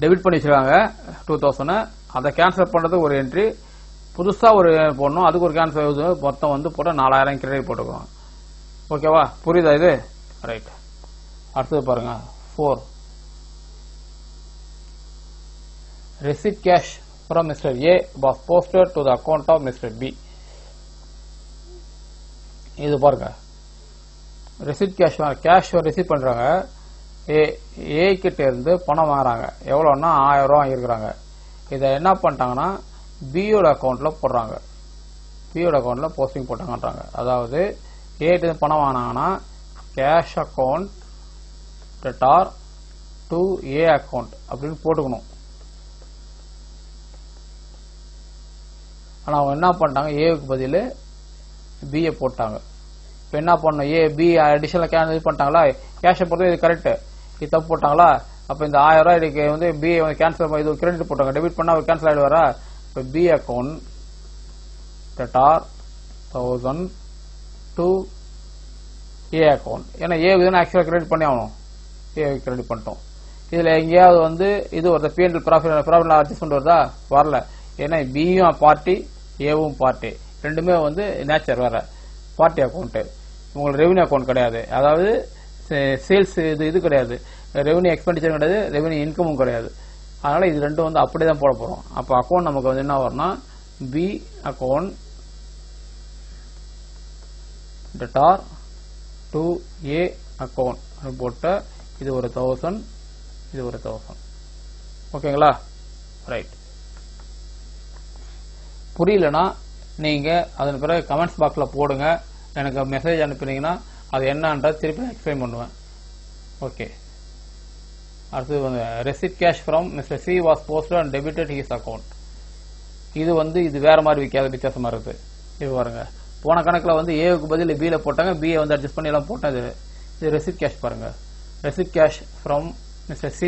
டெபிட் பண்ணி வச்சிருக்காங்க 2000. அதை கேன்சல் பண்றது ஒரு என்ட்ரி, புதுசா ஒரு போடணும், அதுக்கு ஒரு கேன்சல் மொத்தம் வந்து போட்டா 4000 கிரெடிட் போட்டுக்கிறோம். ஓகேவா, புரியுதா இது? ரைட். அடுத்தது பாருங்க 4 receipt cash from Mr. A was posted to the account of Mr. B. இது பாருங்க, ரெசிப்ட் கேஷ் ரிசீவ் பண்றாங்க. ஏ கிட்ட இருந்து பணம் வாங்குறாங்க. எவ்வளவுன்னா 1000 ரூபாய் வாங்கிருக்காங்க. இதை என்ன பண்ணிட்டாங்கன்னா பியோட அக்கௌண்ட்ல போடுறாங்க. பியோட அக்கௌண்ட்ல போஸ்டிங் போட்டாங்கன்றாங்க. அதாவது ஏ கிட்ட பணம் வாங்கினாங்கன்னா cash account debtor to A account அப்படின்னு போட்டுக்கணும். ஆனா அவங்க என்ன பண்ணிட்டாங்க, ஏவுக்கு பதில் பிஏ போட்டாங்க. இப்ப என்ன பண்ணணும், ஏ பி அடிஷனல் கேன்சல் பண்ணிட்டாங்களா, கேஷை பொறுத்த இது கரெக்ட், இது தப்பு போட்டாங்களா. அப்ப இந்த 1000 ரூபாய் இதுக்கு வந்து பி கேன்சல் இது கிரெடிட் போட்டாங்க, டெபிட் பண்ணா அவர் கேன்சல் ஆயிடுவாரா. இப்ப B account debtor 1000 to A account. ஏன்னா ஏவுக்கு தானே ஆக்சுவலா கிரெடிட் பண்ணி ஆகணும், ஏ கிரெடிட் பண்ணிட்டோம். இதுல எங்கேயாவது வந்து இது ஒரு P&L ப்ராஃபிட் அட்ஜஸ்ட்மெண்ட் வருதா, வரல. ஏன்னா பியும் பார்ட்டி ஏவும் பார்ட்டி, ரெண்டுமே வந்து நேச்சர் வேற. பார்ட்டி அக்கௌண்ட் உங்களுக்கு ரெவன்யூ அக்கௌண்ட் கிடையாது, அதாவது சேல்ஸ் இது கிடையாது, ரெவன்யூ எக்ஸ்பெண்டிச்சர் கிடையாது, ரெவன்யூ இன்கமும் கிடையாது. அதனால இது ரெண்டும் வந்து அப்படிதான் போட போறோம். அப்ப அக்கௌண்ட் நமக்கு வந்து என்ன வரும்னா B account debtor to A account போட்ட இது ஒரு 1000, இது ஒரு 1000. ஓகேங்களா, ரைட். புரியலனா நீங்க அதன் பிறகு கமெண்ட்ஸ் பாக்ஸ்ல போடுங்க, எனக்கு மெசேஜ் அனுப்புனீங்கன்னா அது என்னன்றத திருப்பி எக்ஸ்பிளைன் பண்ணுவேன். ஓகே, அடுத்து வந்து receipt cash from Mr. C was posted and debited his account. இது வந்து இது வேற மாதிரி வித்தியாசமா இருக்கு. இது பாருங்க, போன கணக்குல வந்து ஏவுக்கு பதில் பில போட்டாங்க, பிஏ வந்து அட்ஜஸ்ட் பண்ணி எல்லாம் போட்டாங்க. இது receipt cash பாருங்க, receipt cash from Mr. C,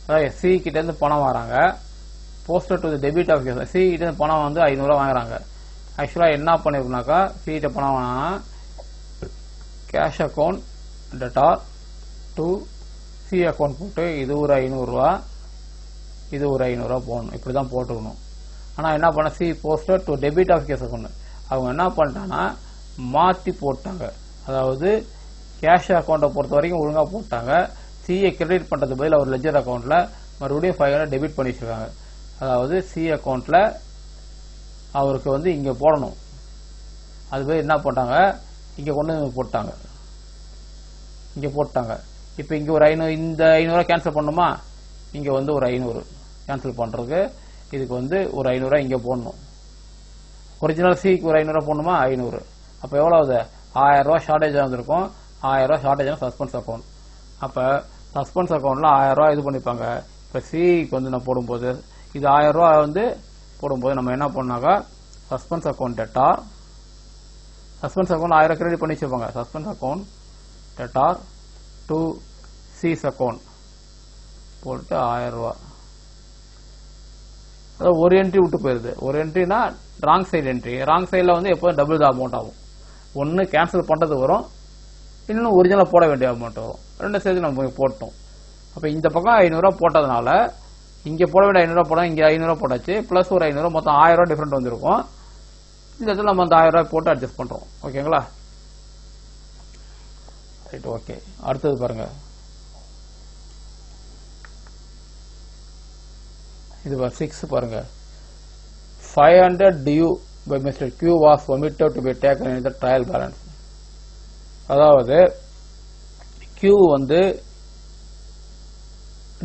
அதாவது சி கிட்ட இருந்து பணம் வராங்க, posted to debit of C கிட்ட இருந்து பணம் வந்து 500 ரூபாய் வாங்குறாங்க. ஆக்சுவலா என்ன பண்ணிருக்குனாக்கா சி கிட்ட பணம் வாங்கினா cash account debtor to C account போட்டு இது ஒரு 500 ரூபாய், இது ஒரு 500 ரூபாய் போடணும், இப்படிதான் போட்டுக்கணும். ஆனா என்ன பண்ண C posted to debit of cash account, அவங்க என்ன பண்ணிட்டாங்கன்னா மாத்தி போட்டாங்க. அதாவது கேஷ் அக்கௌண்ட்டை பொறுத்த வரைக்கும் ஒழுங்கா போட்டாங்க, சிஏ கிரெடிட் பண்றது பதில் அவர் லெஜர் அக்கௌண்ட்ல மறுபடியும் 500 டெபிட் பண்ணி வச்சிருக்காங்க. அதாவது சி அக்கௌண்ட்ல அவருக்கு வந்து இங்க போடணும், அது போய் என்ன போட்டாங்க இங்க கொண்டு போட்டாங்க, இங்க போட்டாங்க. இப்ப இங்க ஒரு 500, இந்த 500 கேன்சல் பண்ணுமா, இங்க வந்து ஒரு 500 கேன்சல் பண்றதுக்கு இதுக்கு வந்து ஒரு 500 ரூபாய் இங்க போடணும். ஒரிஜினல் சிக்கு ஒரு 500 ரூபாய் போடணுமா, 500. அப்ப எவ்வளவு 1000 ரூபாய் ஷார்டேஜ் வந்திருக்கும். 1000 ரூபாய் ஷார்டேஜ் சஸ்பென்ஸ் அக்கௌண்ட். அப்ப சஸ்பென்ஸ் அக்கௌண்ட்ல 1000 ரூபாய் இது பண்ணிப்பாங்க. இப்ப சிக்கு வந்து நான் போடும்போது இது 1000 ரூபாய் வந்து போடும்போது நம்ம என்ன பண்ணாக்கா suspense account debtor, suspense account 1000 credit பண்ணி வச்சிருப்பாங்க, suspense account debtor to C's account போட்டு 1000 ரூபா. அதாவது ஒரு என்ட்ரி விட்டு போயிருது. ஒரு என்ட்ரினா ராங் சைடு என்ட்ரி. ராங் சைடில் வந்து எப்போதும் டபுள் தான் அமௌண்ட் ஆகும். ஒன்று கேன்சல் பண்ணுறது வரும், இன்னும் ஒரிஜினலாக போட வேண்டிய அமௌண்ட் வரும். ரெண்டு சேர்த்து நம்ம போட்டோம். அப்போ இந்த பக்கம் 500 ரூபா போட்டதுனால இங்கே போட வேண்டிய 500 ரூபா போட இங்கே 500 ரூபா போட்டாச்சு, ப்ளஸ் ஒரு 500 மொத்தம் 1000 ரூபா டிஃபரெண்ட் வந்துருக்கும். இந்த இடத்துல நம்ம அந்த 1000 ரூபாய் போட்டு அட்ஜஸ்ட் பண்ணுறோம். ஓகேங்களா? Right, okay. அடுத்தது பாருங்க, இது 6 பாருங்க. 500 due by Mr. Q was omitted to be taken in the trial balance. அதாவது Q வந்து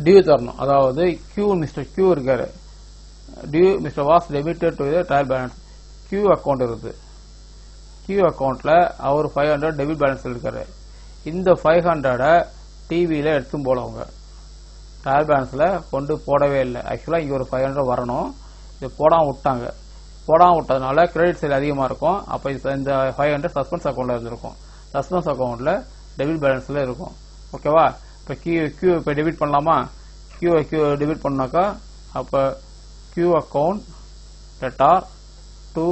டியூ தரணும். அதாவது Q மிஸ்டர் Q இருக்காரு, due Mr was debited to the trial balance. Q account இருக்குது. Q அக்கௌண்ட்ல அவர் 500 டெபிட் பேலன்ஸ் இருக்காரு. இந்த 500 டிவியில எடுத்தும் போலவங்க ட்ரையல் பேலன்ஸ்ல கொண்டு போடவே இல்லை. ஆக்சுவலா இங்க ஒரு 500 வரணும், இது போடாம விட்டாங்க. போடாம விட்டதுனால கிரெடிட் சேல் அதிகமா இருக்கும். அப்ப இந்த 500 சஸ்பென்ஸ் அக்கௌண்ட்ல இருந்திருக்கும். சஸ்பென்ஸ் அக்கௌண்ட்ல டெபிட் பேலன்ஸ்ல இருக்கும். ஓகேவா? இப்போ கியூ இப்போ டெபிட் பண்ணலாமா? கியூ டெபிட் பண்ணாக்கா அப்போ Q account debtor to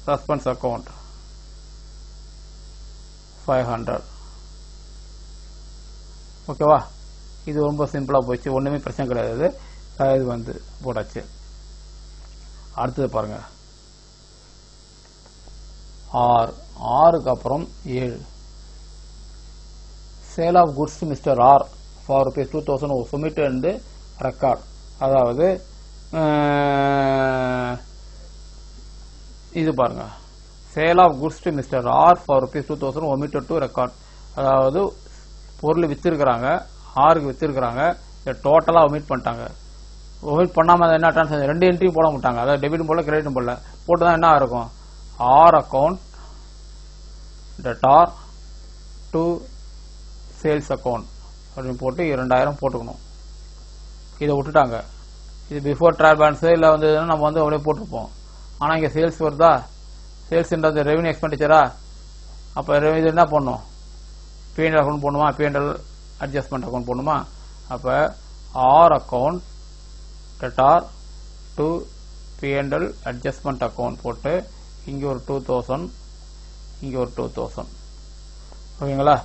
suspense account 500. ஓகேவா? இது ரொம்ப சிம்பிளா போச்சு, ஒண்ணுமே பிரச்சனை கிடையாது. இது வந்து போட்டாச்சு. அடுத்தது பாருங்க, 6க்கு அப்புறம் 7. Sale of goods Mr R for rupees 2000 submitted in the record. அதாவது இது பாருங்க, sale of goods to Mr R for rupees 2000 omitted to record. அதாவது பொருள் வித்திருக்கிறாங்க, ஆருக்கு வித்திருக்கிறாங்க, டோட்டலா ஒமிட் பண்ணிட்டாங்க. ஒமிட் பண்ணாம என்ன டிரான்சாக்ஷன், ரெண்டு என்ட்ரியும் போட மாட்டாங்க. அதாவது டெபிட்டும் போடல கிரெடிட்டும் போடல, போட்டுதான் என்ன இருக்கும், R account debtor to sales account அப்படின்னு போட்டு 2000 போட்டுக்கணும். இதை விட்டுட்டாங்க. இது பிஃபோர் ட்ரையல் பேலன்ஸ் இல்லை வந்து நம்ம வந்து அப்படியே போட்டிருப்போம். ஆனால் இங்கே சேல்ஸ் வருதா, சேல்ஸ்ன்றது ரெவன்யூ எக்ஸ்பெண்டிச்சரா, அப்போ இது என்ன பண்ணும், பிஎன்எல் அக்கௌண்ட் போடணுமா, பிஎன்எல் அட்ஜஸ்ட்மெண்ட் அக்கௌண்ட் போடணுமா. அப்போ R account debtor to PNL adjustment account போட்டு இங்கே ஒரு 2000, இங்கே ஒரு 2000. ஓகேங்களா?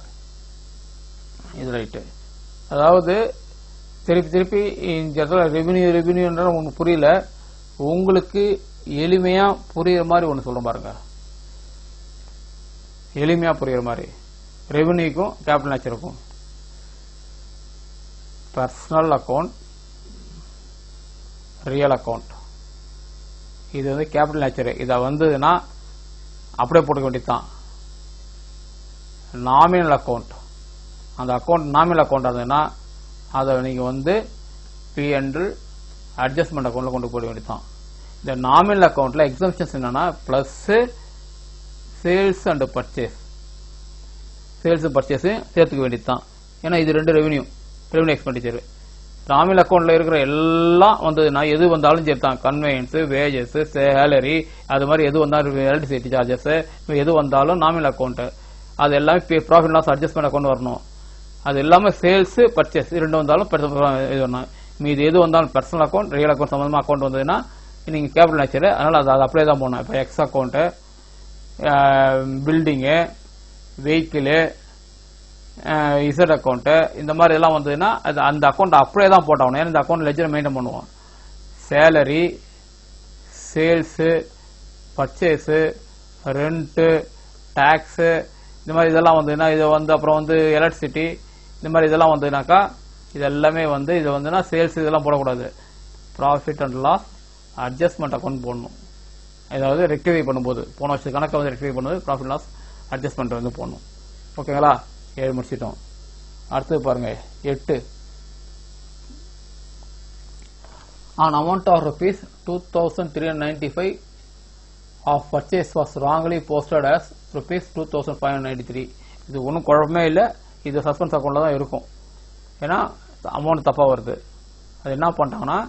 இது ரைட்டு. அதாவது திருப்பி இந்த இடத்துல ரெவென்யூன்ற உங்களுக்கு புரியல, உங்களுக்கு எளிமையா புரியுற மாதிரி ஒன்று சொல்றேன் பாருங்க. எளிமையா புரியுற மாதிரி ரெவென்யூக்கும் கேபிட்டல் நேச்சருக்கும். பர்சனல் அக்கௌண்ட், ரியல் அக்கௌண்ட், இது வந்து கேபிட்டல் நேச்சர். இதை வந்ததுன்னா அப்படியே போட்டுக்க வேண்டியதுதான். நாமினல் அக்கௌண்ட், அந்த அக்கௌண்ட் நாமினல் அக்கௌண்ட் இருந்ததுன்னா அதை நீங்க வந்து P&L அட்ஜஸ்ட்மெண்ட் அக்கௌண்ட்ல கொண்டு போட வேண்டியதுதான். இந்த நாமினல் அக்கௌண்ட்ல எக்ஸம்ஷன்ஸ் என்னன்னா plus sales and purchase, sales purchase சேர்த்துக்க வேண்டியதுதான். ஏன்னா இது ரெண்டு ரெவென்யூ எக்ஸ்பெண்டிச்சர். நாமினல் அக்கௌண்ட்ல இருக்கிற எல்லாம் வந்ததுன்னா எது வந்தாலும் சேர்த்தான், கன்வேயன்ஸ், வேஜஸ், சேலரி, அது மாதிரி எது வந்தாலும் எலக்ட்ரிசிட்டி சார்ஜஸ், எது வந்தாலும் நாமினல் அக்கௌண்ட். அது எல்லாமே ப்ராஃபிட் லாஸ் அட்ஜஸ்ட்மெண்ட் அக்கௌண்ட் வரணும். அது எல்லாமே சேல்ஸ் பர்ச்சேஸ் ரெண்டு வந்தாலும் இது வரணும். மீது எது வந்தாலும் பர்சனல் அக்கௌண்ட், ரியல் அக்கௌண்ட் சம்பந்தமா அக்கௌண்ட் வந்ததுன்னா நீங்க கேபிட்டல் நேச்சர், அதனால அது அப்படியே தான் போகணும். இப்போ X account, building, vehicle, Z account, இந்த மாதிரி எல்லாம் வந்ததுன்னா அது அந்த அக்கௌண்ட் அப்படியே தான் போட்டாகணும். ஏன்னா இந்த அக்கௌண்ட் லெஜர் மெயின்டைன் பண்ணுவோம். Salary, sales, purchase, rent, tax, இந்த மாதிரி இதெல்லாம் வந்ததுன்னா இது வந்து அப்புறம் வந்து எலக்ட்ரிசிட்டி, இந்த மாதிரி இதெல்லாம் வந்ததுனாக்கா இது எல்லாமே வந்து இது வந்துன்னா சேல்ஸ் இதெல்லாம் போடக்கூடாது. Profit and loss adjustment account போடணும். ஏதாவது ரெக்டிஃபை பண்ணும்போது போன வருஷத்து கணக்கை வந்து ரெக்டிஃபை பண்ணும்போது ப்ராஃபிட் லாஸ் அட்ஜஸ்ட்மெண்ட் வந்து போடணும். ஓகேங்களா? 7 முடிச்சிட்டோம். அடுத்தது பாருங்க 8. an amount of rupees 2395 of purchase was wrongly posted as rupees 2593. இது ஒன்றும் குழப்பமே இல்லை, இது சஸ்பென்ஸ் அக்கௌண்ட்ல தான் இருக்கும். ஏன்னா அமௌண்ட் தப்பா வருது. அது என்ன பண்ணிட்டாங்கன்னா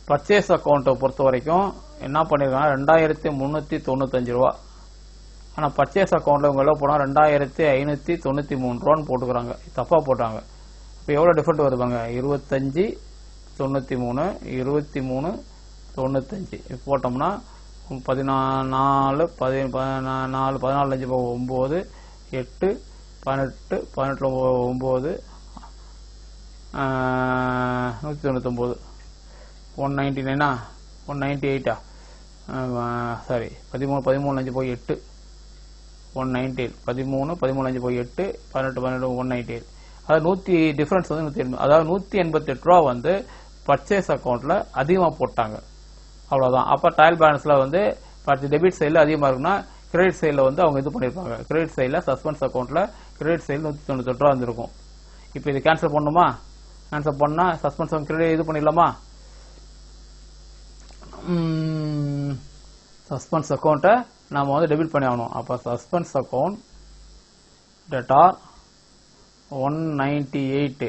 பர்ச்சேஸ் அக்கௌண்ட்டை பொறுத்த வரைக்கும் என்ன பண்ணிருக்காங்க, 2395 ரூபா. ஆனால் பர்ச்சேஸ் அக்கௌண்ட்ல இவங்க எல்லாம் போனால் 2593 ரூபான்னு போட்டுக்கிறாங்க, தப்பா போட்டாங்க. இப்போ எவ்வளோ டிஃபரெண்ட் வருது பாருங்க 25 93 23 95 இப்போ போட்டோம்னா 14 14 5 9 8 18 18 9 199 199 198 சாரி 13 5 போய் 8 198 13 5 போய் 8 18 198 அதாவது 100 டிஃபரன்ஸ் வந்து 180 அதாவது 188 ரூபா வந்து பர்ச்சேஸ் அக்கௌண்ட்ல அதிகமாக போட்டாங்க அவ்வளோதான். அப்போ ட்ரையல் பேலன்ஸ்ல வந்து டெபிட் சைடில் அதிகமாக இருக்குன்னா கிரெடிட் சைடில் வந்து அவங்க இது பண்ணியிருப்பாங்க. கிரெடிட் சைடில் சஸ்பென்ஸ் அக்கௌண்ட்ல கிரெடிட் சைடில் 198 ரூபா வந்துருக்கும். இப்போ இது கேன்சல் பண்ணணுமா? கேன்சல் பண்ணால் சஸ்பென்ஸ் கிரெடிட் இது பண்ணிடலாமா? சஸ்பென்ஸ் அக்கௌண்ட்டை நாம் வந்து டெபிட் பண்ணி ஆகணும். அப்போ சஸ்பென்ஸ் அக்கௌண்ட் டெட்டார் 198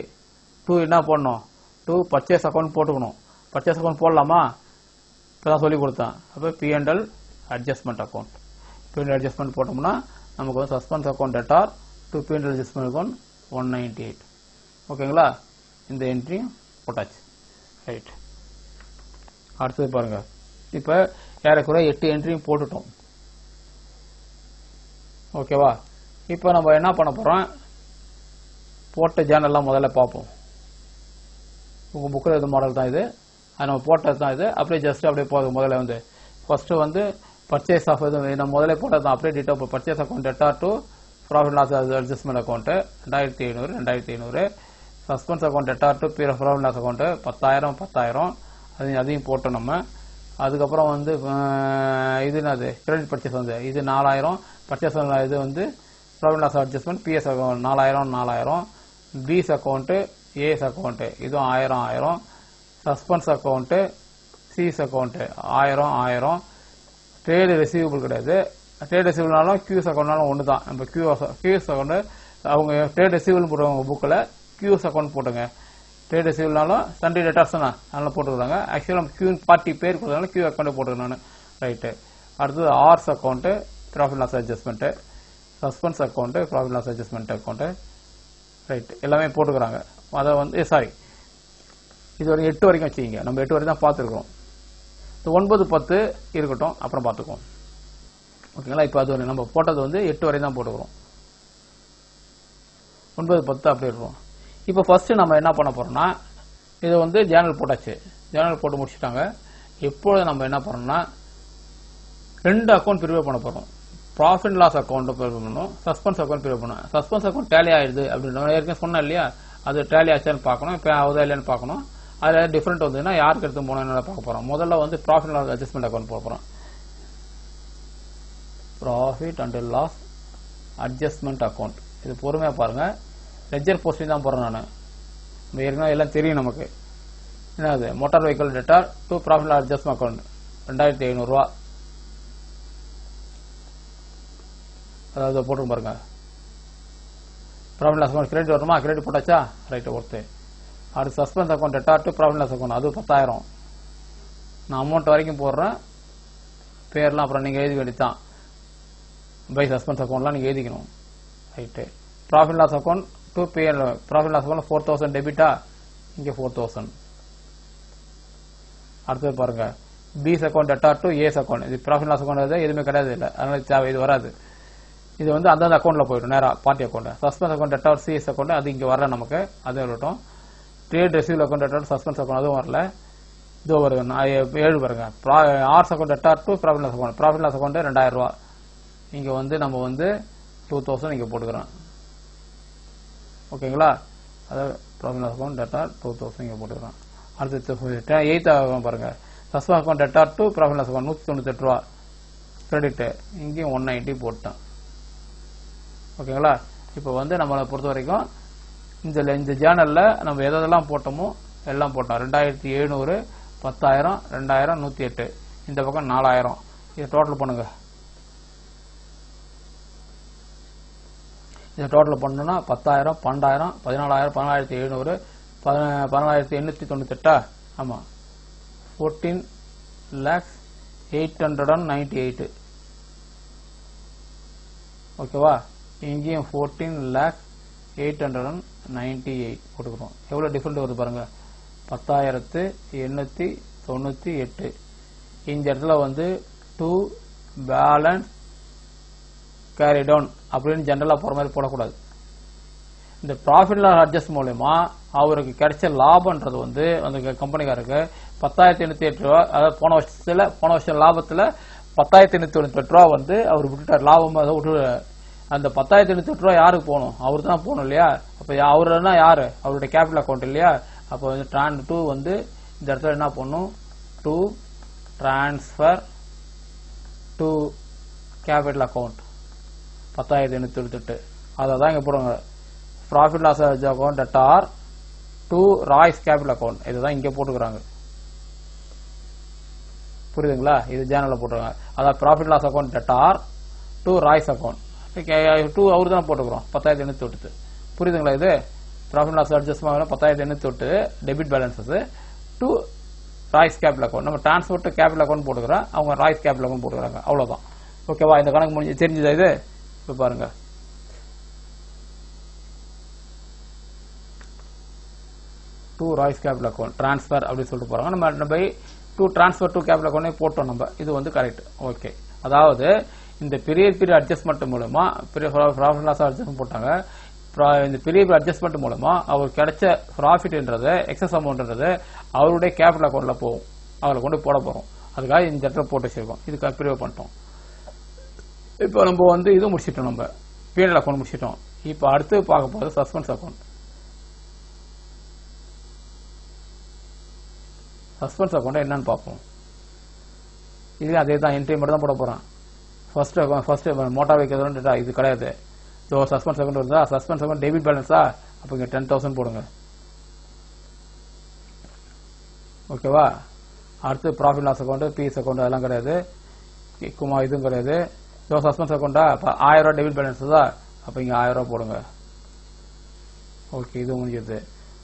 டூ என்ன பண்ணணும்? டூ பர்ச்சேஸ் அக்கௌண்ட் போட்டுக்கணும். பர்ச்சேஸ் அக்கௌண்ட் போடலாமா? இப்போ தான் சொல்லி கொடுத்தேன். அப்போ P&L adjustment account P&L adjustment போட்டோம்னா நமக்கு வந்து suspense account debtor to P&L adjustment account 198. ஓகேங்களா? இந்த என்ட்ரி போட்டாச்சு. ரைட். அடுத்தது பாருங்க. இப்போ ஏறக்குறைய 8 என்ட்ரியும் போட்டுட்டோம். ஓகேவா? இப்போ நம்ம என்ன பண்ண போறோம்? போட்ட ஜேர்னல்லாம் முதல்ல பார்ப்போம். உங்க புக்கில் இது மாடல் தான் இது. அது நம்ம போட்டது தான் இது. அப்படியே ஜஸ்ட் அப்படியே போதும். முதல்ல வந்து ஃபர்ஸ்ட் வந்து பர்ச்சேஸ் ஆஃப் இது நம்ம முதல்ல போட்டது தான். அப்படியே detail purchase account debtor to profit loss adjustment account 2500 suspense account debtor to profit loss account 10,000 அதையும் போட்டோம் நம்ம. அதுக்கப்புறம் வந்து இது என்னது கிரெடிட் பர்ச்சேஸ் வந்து இது 4,000 பர்ச்சேஸ் இது வந்து profit loss adjustment PS account 4,000 B's account A's account இதுவும் 1,000 suspense account C's account 1,000 trade receivable கிடையாது. ட்ரேட் ரெசிவபிள்னாலும் கியூஸ் அக்கௌண்ட்னாலும் ஒன்று தான். நம்ம கியூஸ் அக்கௌண்ட் அவங்க ட்ரேட் ரெசிவபிள் போடுவாங்க புக்கில் கியூஸ் அக்கௌண்ட் போட்டுங்க. ட்ரேட் ரெசிவபிள்னாலும் சண்டே டேட்டாஸ் தான் அதெல்லாம் போட்டுக்கிறாங்க. ஆக்சுவலாக நம்ம கியூ பார்ட்டி பேர் கொடுத்தனால கியூ அக்கௌண்ட் போட்டுக்கிறேன் நான். ரைட்டு. அடுத்தது R's account profit loss adjustment suspense account profit loss adjustment account right எல்லாமே போட்டுக்கிறாங்க. அதை வந்து சாரி இது ஒரு 8 வரைக்கும் வச்சுக்கிங்க. நம்ம 8 வரைக்கும் தான் பார்த்துருக்கோம். 9 10 இருக்கட்டும், அப்புறம் பார்த்துக்குவோம். ஓகேங்களா? இப்போ அது நம்ம போட்டது வந்து 8 வரைக்கும் தான் போட்டுக்கிறோம். 9 10 அப்படி இருக்கும். இப்போ ஃபர்ஸ்ட் நம்ம என்ன பண்ண போறோம்னா இது வந்து ஜேர்னல் போட்டாச்சு. ஜேர்னல் போட்டு முடிச்சுட்டாங்க. எப்பொழுது நம்ம என்ன பண்ணோம்னா 2 அக்கௌண்ட் ப்ரிப்பேர் பண்ண போறோம். ப்ராஃபிட் லாஸ் அக்கௌண்ட் ப்ரிப்பேர் பண்ணணும், சஸ்பென்ஸ் அக்கௌண்ட் ப்ரிப்பேர் பண்ணணும். சஸ்பென்ஸ் அக்கௌண்ட் டேலி ஆயிடுது அப்படின்னு ஏற்கனவே சொன்னேன் இல்லையா? அது டேலி ஆச்சான்னு பார்க்கணும். இப்போ ஆகுதா இல்லையான்னு பார்க்கணும். அதில் டிஃப்ரெண்ட் வந்ததுன்னா யாருக்கு எடுத்து போனோம்னு பார்க்க போறோம். முதல்ல வந்து ப்ராஃபிட் லாஸ் அட்ஜஸ்ட்மெண்ட் அக்கௌண்ட் போட போறோம். Profit and loss adjustment account இது பொறுமையா பாருங்க. லெட்ஜர் போஸ்டிங் தான் போறேன் நான். ஏற்கனவே எல்லாம் தெரியும் நமக்கு. என்னது motor vehicle debtor to profit loss adjustment account 2,500 ரூபா. அதாவது போட்டு பாருங்க. ப்ராஃபிட் லாஸ் அக்கௌண்ட் கிரெடிட் வருமா? கிரெடிட் போட்டாச்சா? Right worth. அடுத்து suspense account debtor to profit loss account அது 10,000. நான் அமௌண்ட் வரைக்கும் போடுறேன். பேர்லாம் அப்புறம் நீங்க எழுதி வேண்டியதான். பை சஸ்பென்ஸ் அக்கௌண்ட்லாம் நீங்க எழுதிக்கணும். Right. Profit loss account to P&L profit loss account 4,000 டெபிட்டா? இங்க 4,000. அடுத்தது பாருங்க P's account debtor to A's account. இது ப்ராஃபிட் லாஸ் அக்கௌண்ட் எதுவுமே கிடையாது இல்லை, அதனால தேவை இது வராது. இது வந்து அந்தந்த அக்கௌண்ட்ல போயிடும் நேரா party account. Suspense account debtor C's account அது இங்க வரல நமக்கு, அது வரட்டும். Trade receivable account debtor suspense account அதுவும் வரல. இதோ வருங்க 7 பாருங்க. R's account debtor to profit loss account. Profit loss account 2,000 ரூபா. இங்க வந்து நம்ம வந்து 2,000 இங்க போட்டுக்கிறோம். ஓகேங்களா? அதாவது ப்ராஃபிட் லாஸ் அக்கௌண்ட் டெட்டார் 2,000 இங்க போட்டுக்கிறோம். அடுத்து 8th பாருங்க. Suspense account debtor to profit loss account 198 ரூபா கிரெடிட். இங்கேயும் 190 போட்டேன். ஓகேங்களா? இப்போ வந்து நம்மளை பொறுத்த வரைக்கும் இந்த ஜேர்னல்ல நம்ம எதெல்லாம் போட்டோமோ எல்லாம் போட்டோம். 2,700 10,000 2,000 108 இந்த பக்கம் 4,000 இதை டோட்டல் பண்ணுங்க. இதை டோட்டல் பண்ணணும்னா 10,000 12,000 14,000 14,700 14,898 ஆமா 14,898. ஓகேவா? இங்கேயும் 14,898 98 போட்டுக்கிறோம். எவ்வளோ டிஃப்ரெண்ட் வருது பாருங்க, 10,898. இந்த இடத்துல வந்து டு பேலன்ஸ் கேரி டவுன் அப்படின்னு ஜென்ரலாக போகிற மாதிரி போடக்கூடாது. இந்த ப்ராஃபிட் லாஸ் அட்ஜஸ்ட் மூலமா அவருக்கு கிடைச்ச லாபம்ன்றது வந்து அந்த கம்பெனிக்காரருக்கு 10,808 ரூபா. அதாவது போன வருஷம் லாபத்தில் 10,898 ரூபா வந்து அவர் விட்டுட்டார், லாபமாக அதை விட்டு. அந்த 10,808 ரூபா யாருக்கு போகணும்? அவர் தான் போகணும் இல்லையா? அப்போ அவருன்னா யாரு? அவருடைய கேபிட்டல் அக்கௌண்ட் இல்லையா? அப்போ வந்து டூ வந்து இந்த இடத்துல என்ன பண்ணும்? To transfer to capital account 10,898. அதை தான் இங்கே போடுவாங்க. Profit loss account debtor to Royce capital account. இதுதான் இங்கே போட்டுக்கிறாங்க. புரியுதுங்களா? இது ஜேர்னலில் போட்டுருக்காங்க. அதாவது profit loss account debtor to Roy's account. To அவர் தான் போட்டுக்கிறோம் 10,808. புரியுதுங்களா? இது profit loss adjustment 10,808 debit balances to Royce capital account. நம்ம டிரான்ஸ்ஃபர் டு கேபிட்டல் அக்கௌண்ட் போட்டுக்கிறோம், அவங்க ராய்ஸ் கேபிட்டல் அக்கௌண்ட் போட்டுக்கிறாங்க. அவ்வளோதான். ஓகேவா? இந்த கணக்கு முடிஞ்சு தெரிஞ்சுதா? இது இப்போ பாருங்க, to Royce capital account transfer அப்படின்னு சொல்லிட்டு போறாங்க. நம்ம by to transfer to capital account போட்டோம் நம்ம. இது வந்து கரெக்ட். ஓகே. அதாவது இந்த பீரியட் அட்ஜஸ்ட்மெண்ட் மூலமா ப்ராஃபிட் லாஸ் அட்ஜஸ்ட்மெண்ட் போட்டாங்க. இந்த பீரியட் அட்ஜஸ்ட்மெண்ட் மூலமா அவர் கிடைச்ச ப்ராஃபிட்ன்றது எக்ஸஸ் அமௌண்ட்ன்றது அவருடைய கேபிட்டல் அக்கௌண்ட்ல போகும். அவரை கொண்டு போட போறோம். அதுக்காக இந்த இடத்துல போட்டு வச்சிருக்கோம். இதுக்காக பிரிவு பண்ணிட்டோம். இப்போ நம்ம வந்து இது முடிச்சிட்டோம், நம்ம பீரியட் அக்கௌண்ட் முடிச்சிட்டோம். இப்போ அடுத்து பார்க்க போகிறது சஸ்பென்ஸ் அக்கௌண்ட். சஸ்பென்ஸ் அக்கௌண்ட் என்னன்னு பார்ப்போம். இது அதே தான், என்ட்ரி மட்டும் தான் போட போறோம். ஃபர்ஸ்ட் மோட்டார் வைக்கிறதுன்னு இது கிடையாது. ஸோ சஸ்பென்ஸ் அக்கௌண்ட் வருதா? சஸ்பென்ஸ் அக்கௌண்ட் டெபிட் பேலன்ஸா? அப்போ இங்கே 10,000 போடுங்க. ஓகேவா? அடுத்து profit loss account, BS account அதெல்லாம் கிடையாது. இதுவும் கிடையாது. So suspense அக்கௌண்டா? 1000 ரூபா டெபிட் பேலன்ஸ் தான். அப்போ இங்கே 1000 ரூபா போடுங்க. ஓகே, இது முடிஞ்சது.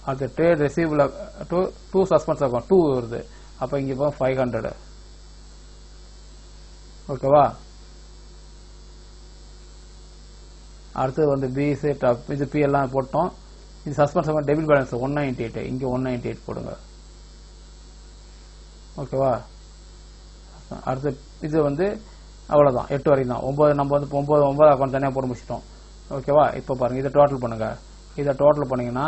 அடுத்து trade receivable to suspense account 2 வருது. அப்போ இங்கே இப்போ 500. ஓகேவா? அடுத்து வந்து பிசி இது பி எல்லாம் போட்டோம். இது சஸ்பென்ஸ் அக்கௌண்ட் டெபிட் பேலன்ஸ் 198. இங்கே 198 போடுங்க. ஓகேவா? அடுத்து இது வந்து அவ்வளோதான், 8 வரைக்கும் தான். 9 நம்ம வந்து 9 அக்கௌண்ட் தனியாக போட்டு முடிச்சிட்டோம். ஓகேவா? இப்போ பாருங்க, இதை டோட்டல் பண்ணுங்க. இதை டோட்டல் பண்ணீங்கன்னா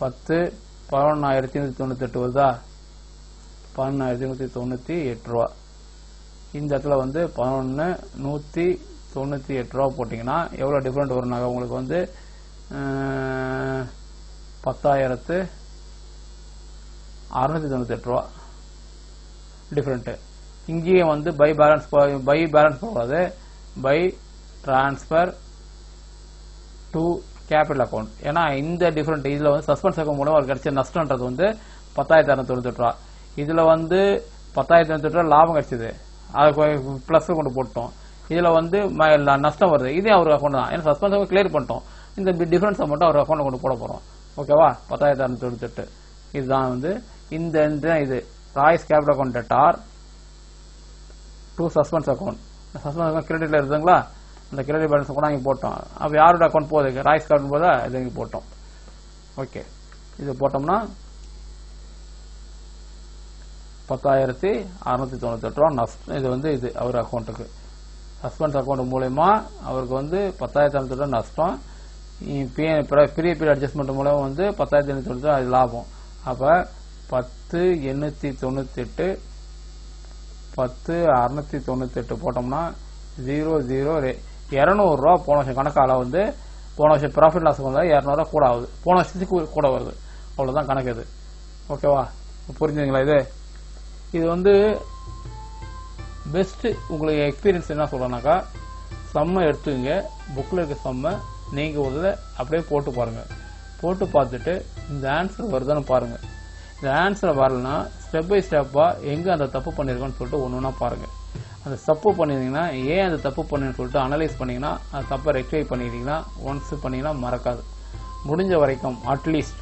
11,198 வருதா? 11,198 ரூபா. இந்த இடத்துல வந்து 11,198 ரூபா போட்டிங்கன்னா எவ்வளோ டிஃப்ரெண்ட் வரும்னாங்க உங்களுக்கு வந்து 10,698 ரூபா டிஃப்ரெண்ட்டு. இங்கேயே வந்து பை பேலன்ஸ் போகாது. By transfer to capital account. ஏன்னா இந்த டிஃப்ரெண்ட் இதில் வந்து சஸ்பென்ஸ் அக்கௌண்ட் மூலம் அவர் கிடைச்ச நஷ்டன்றது வந்து 10,698 ரூபா. இதில் வந்து 10,698 ரூபா லாபம் கிடைச்சது, அதை பிளஸ் கொண்டு போட்டோம். இதில் வந்து நஷ்டம் வருது, இதே அவர் அக்கௌண்ட் தான். ஏன்னா சஸ்பென்ஸ் அக்கௌண்ட் கிளியர் பண்ணிட்டோம். இந்த டிஃபரன்ஸ் மட்டும் அவர் அக்கௌண்ட் கொண்டு போட போகிறோம். ஓகேவா? 10,698. இதுதான் வந்து இந்த இது Roy's capital account debtor to suspense account. Suspense account கிரெடிட்ல இருக்குதுங்களா? அந்த கிரெடிட் பேலன்ஸ் கூட இங்கே போட்டோம். அப்போ யாரோட அக்கௌண்ட் போகுது? ராய்ஸ் கேபிட்டல் போதா? இது இங்கே போட்டோம். ஓகே, இது போட்டோம்னா 10,698 ரூபா நஷ்டம். இது வந்து இது அவர் அக்கௌண்ட்டுக்கு சஸ்பென்ஸ் அக்கௌண்ட் மூலயமா அவருக்கு வந்து 10,698 ரூபா நஷ்டம். பீரியட் அட்ஜஸ்ட்மெண்ட் மூலம் வந்து 10,898 ரூபா அது லாபம். அப்போ 10,898 10,698 போட்டோம்னா 200 ரூபா போன வருஷம் கணக்கால வந்து போன வருஷம் ப்ராஃபிட் லாஸ் வந்து 200 ரூபா கூட ஆகுது. போன வருஷத்துக்கு கூட வருது. அவ்வளோதான் கணக்கு இது. ஓகேவா? புரிஞ்சுங்களா? இது வந்து பெஸ்ட். உங்களுக்கு எக்ஸ்பீரியன்ஸ் என்ன சொல்றேன்னாக்கா, சம்மை எடுத்துங்க, புக்கில் இருக்க சம்மை நீங்கள் ஒரு அப்படியே போட்டு பாருங்க. போட்டு பார்த்துட்டு இந்த ஆன்சர் வருதான்னு பாருங்க. இந்த ஆன்சர் வரலன்னா ஸ்டெப் பை ஸ்டெப்பாக எங்கே அந்த தப்பு பண்ணியிருக்கோன்னு சொல்லிட்டு ஒன்று ஒன்றா பாருங்கள். அந்த தப்பு பண்ணியிருந்தீங்கன்னா ஏன் அந்த தப்பு பண்ணுன்னு சொல்லிட்டு அனலைஸ் பண்ணிங்கன்னா அந்த தப்பை ரெக்டிஃபை பண்ணிட்டீங்கன்னா ஒன்ஸ் பண்ணிங்கன்னா மறக்காது. முடிஞ்ச வரைக்கும் அட்லீஸ்ட்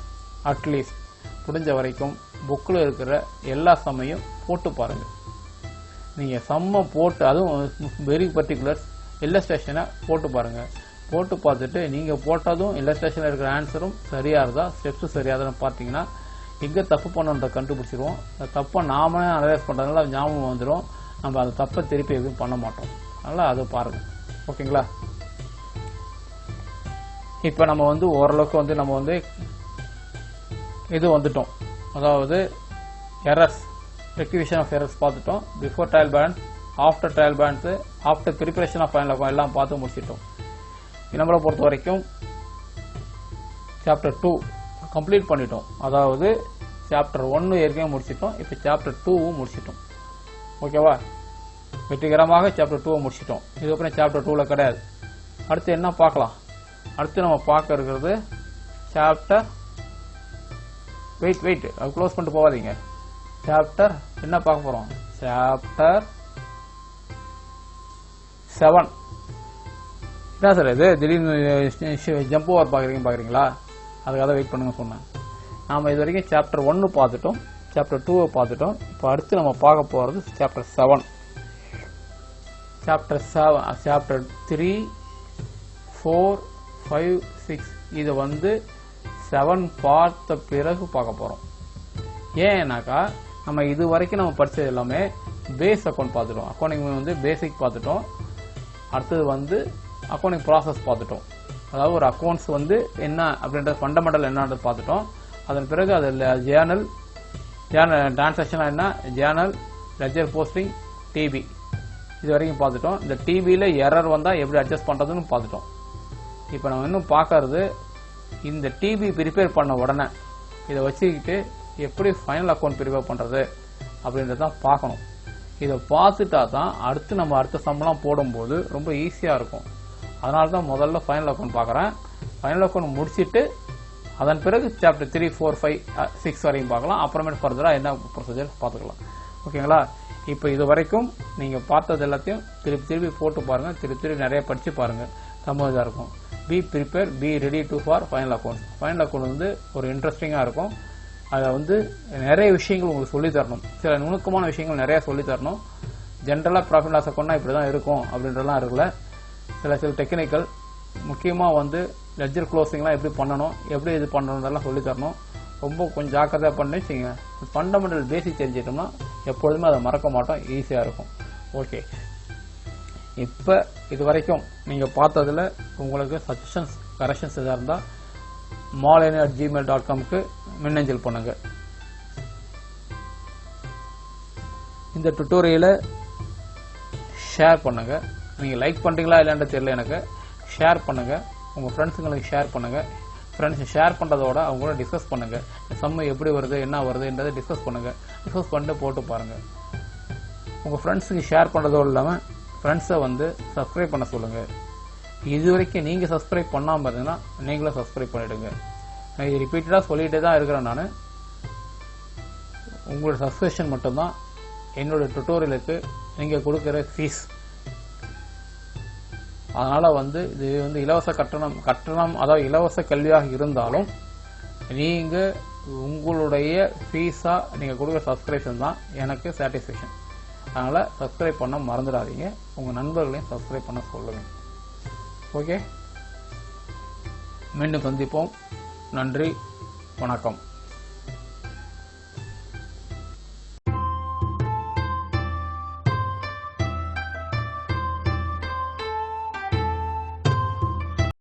முடிஞ்ச வரைக்கும் புக்கில் இருக்கிற எல்லா சம்மையும் போட்டு பாருங்கள். நீங்கள் சம்மை போட்டு, அதுவும் வெரி பர்டிகுலர் இல்லஸ்ட்ரேஷனை போட்டு பாருங்கள். போட்டு பார்த்துட்டு நீங்கள் போட்டதும் இல்லஸ்ட்ரேஷனில் இருக்கிற ஆன்சரும் சரியாக இருந்தால் ஸ்டெப்ஸும் சரியாக தான் பார்த்தீங்கன்னா எங்கே தப்பு பண்ணணுன்றதை கண்டுபிடிச்சிருவோம். அந்த தப்பை நாமளே அனலைஸ் பண்ணுறதுனால அது ஞாபகம் வந்துடும். நம்ம அந்த தப்பை திருப்பி எதுவும் பண்ண மாட்டோம். அதனால் அதை பாருங்கள். ஓகேங்களா? இப்போ நம்ம வந்து ஓரளவுக்கு நம்ம இது வந்துட்டோம். அதாவது எரர்ஸ், ரெக்டிஃபிகேஷன் ஆஃப் எரர்ஸ் பார்த்துட்டோம். Before trial balance, after trial balance, after preparation of final account எல்லாம் பார்த்து முடிச்சிட்டோம். நம்மளை பொறுத்த வரைக்கும் சாப்டர் 2 கம்ப்ளீட் பண்ணிட்டோம். அதாவது சாப்டர் 1 ஏற்கனவே முடிச்சிட்டோம். இப்போ சாப்டர் 2வும் முடிச்சிட்டோம். ஓகேவா? வெற்றிகரமாக சாப்டர் 2 முடிச்சிட்டோம். இதுக்கப்புறம் சாப்டர் 2ல கிடையாது. அடுத்து என்ன பார்க்கலாம்? அடுத்து நம்ம பார்க்க இருக்கிறது சாப்டர் வெயிட் அது க்ளோஸ் பண்ணிட்டு போகாதீங்க. சாப்டர் என்ன பார்க்க போறோம்? சாப்டர் 7. என்ன சார் இது திடீர்னு ஜம்ப் ஓவர் பார்க்குறீங்களா? அதுக்காக வெயிட் பண்ணுங்க சொன்னேன். நாம் இது வரைக்கும் சாப்டர் 1 பார்த்துட்டோம், சாப்டர் 2 பார்த்துட்டோம். இப்போ அடுத்து நம்ம பார்க்க போகிறது சாப்டர் 7. சாப்டர் 3, 4, 5, 6 இது 7 பார்த்த பிறகு பார்க்க போகிறோம். ஏன்னாக்கா நம்ம இது வரைக்கும் நம்ம படித்தது எல்லாமே பேஸ் அக்கௌண்ட் பார்த்துட்டோம். அக்கௌண்டிங் பேசிக் பார்த்துட்டோம். அடுத்தது அக்கௌண்டிங் ப்ராசஸ் பார்த்துட்டோம். அதாவது ஒரு அக்கௌண்ட்ஸ் என்ன அப்படின்ற ஃபண்டமெண்டல் என்னன்றது பார்த்துட்டோம். அதன் பிறகு அதில் ஜேர்னல் டிரான்சாக்ஷன் என்ன, ஜேர்னல், லெட்ஜர் போஸ்டிங், டிபி இது வரைக்கும் பார்த்துட்டோம். இந்த டிபியில் எரர் வந்தால் எப்படி அட்ஜஸ்ட் பண்ணுறதுன்னு பார்த்துட்டோம். இப்போ நம்ம இன்னும் பார்க்கறது இந்த டிபி ப்ரிப்பேர் பண்ண உடனே இதை வச்சுக்கிட்டு எப்படி ஃபைனல் அக்கௌண்ட் ப்ரிப்பேர் பண்ணுறது அப்படின்றதான் பார்க்கணும். இதை பார்த்துட்டா தான் அடுத்த சம்பளம் போடும்போது ரொம்ப ஈஸியாக இருக்கும். அதனால தான் முதல்ல ஃபைனல் அக்கௌண்ட் பார்க்குறேன். ஃபைனல் அக்கௌண்ட் முடிச்சுட்டு அதன் பிறகு சாப்டர் 3, 4, 5, 6 வரையும் பார்க்கலாம். அப்புறமேட்டு ஃபர்தராக என்ன ப்ரொசீஜர் பார்த்துக்கலாம். ஓகேங்களா? இப்போ இது வரைக்கும் நீங்கள் பார்த்தது எல்லாத்தையும் திருப்பி போட்டு பாருங்கள். திருப்பி நிறைய படித்து பாருங்கள். ரொம்ப இதாக இருக்கும். B prepare, be ready to for final account. Final account ஒரு இன்ட்ரெஸ்டிங்காக இருக்கும். அதை நிறைய விஷயங்கள் உங்களுக்கு சொல்லித்தரணும். சில நுணுக்கமான விஷயங்கள் நிறையா சொல்லித்தரணும். ஜென்ரலாக ப்ராஃபிட் லாஸ் அக்கௌண்ட்னா இப்படி தான் இருக்கும் அப்படின்றலாம் இருக்குல்ல. சில டெக்னிக்கல் முக்கியமாக லெட்ஜர் க்ளோசிங்லாம் எப்படி பண்ணணும், எப்படி இது பண்ணணுன்றதெல்லாம் சொல்லித்தரணும். ரொம்ப கொஞ்சம் ஜாக்கிரதையாக பண்ணி வச்சுங்க. ஃபண்டமெண்டல் பேசிக் தெரிஞ்சிட்டோம்னா எப்பொழுதுமே அதை மறக்க மாட்டோம். ஈஸியாக இருக்கும். ஓகே, இப்போ இது வரைக்கும் நீங்கள் பார்த்ததில் உங்களுக்கு சஜஷன்ஸ், கரெக்ஷன்ஸ் எதாக இருந்தால் malini@gmail.com மின்னஞ்சல் பண்ணுங்க. இந்த டுட்டோரியலை ஷேர் பண்ணுங்க. நீங்கள் லைக் பண்ணுறீங்களா இல்லைன்னு தெரியல எனக்கு. ஷேர் பண்ணுங்க, உங்கள் ஃப்ரெண்ட்ஸுங்களுக்கு ஷேர் பண்ணுங்க. ஃப்ரெண்ட்ஸ் ஷேர் பண்ணுறதோட அவங்களோட டிஸ்கஸ் பண்ணுங்க. சம்மு எப்படி வருது, என்ன வருதுன்றதை டிஸ்கஸ் பண்ணுங்க. டிஸ்கஸ் பண்ணிட்டு போட்டு பாருங்க. உங்கள் ஃப்ரெண்ட்ஸுக்கு ஷேர் பண்ணுறதோடு இல்லாமல் ஃப்ரெண்ட்ஸை சப்ஸ்கிரைப் பண்ண சொல்லுங்கள். இது வரைக்கும் நீங்கள் சப்ஸ்கிரைப் பண்ணாமல் இருந்தீங்கன்னா நீங்களும் சப்ஸ்கிரைப் பண்ணிவிடுங்க. நான் இது ரிப்பீட்டடாக சொல்லிகிட்டே தான் இருக்கிறேன். நான் உங்களோட சப்ஸ்கிரிப்ஷன் மட்டும்தான் என்னோடய டுட்டோரியலுக்கு நீங்கள் கொடுக்குற ஃபீஸ். அதனால் இது இலவச கட்டணம் அதாவது இலவச கல்வியாக இருந்தாலும் நீங்கள் உங்களுடைய ஃபீஸாக நீங்கள் கொடுக்குற சப்ஸ்கிரிப்ஷன் தான் எனக்கு சாட்டிஸ்ஃபேக்ஷன். அதனால் சப்ஸ்கிரைப் பண்ண மறந்துடாதீங்க. உங்கள் நண்பர்களையும் சப்ஸ்கிரைப் பண்ண சொல்லுங்கள். ஓகே, மீண்டும் சந்திப்போம். நன்றி, வணக்கம்.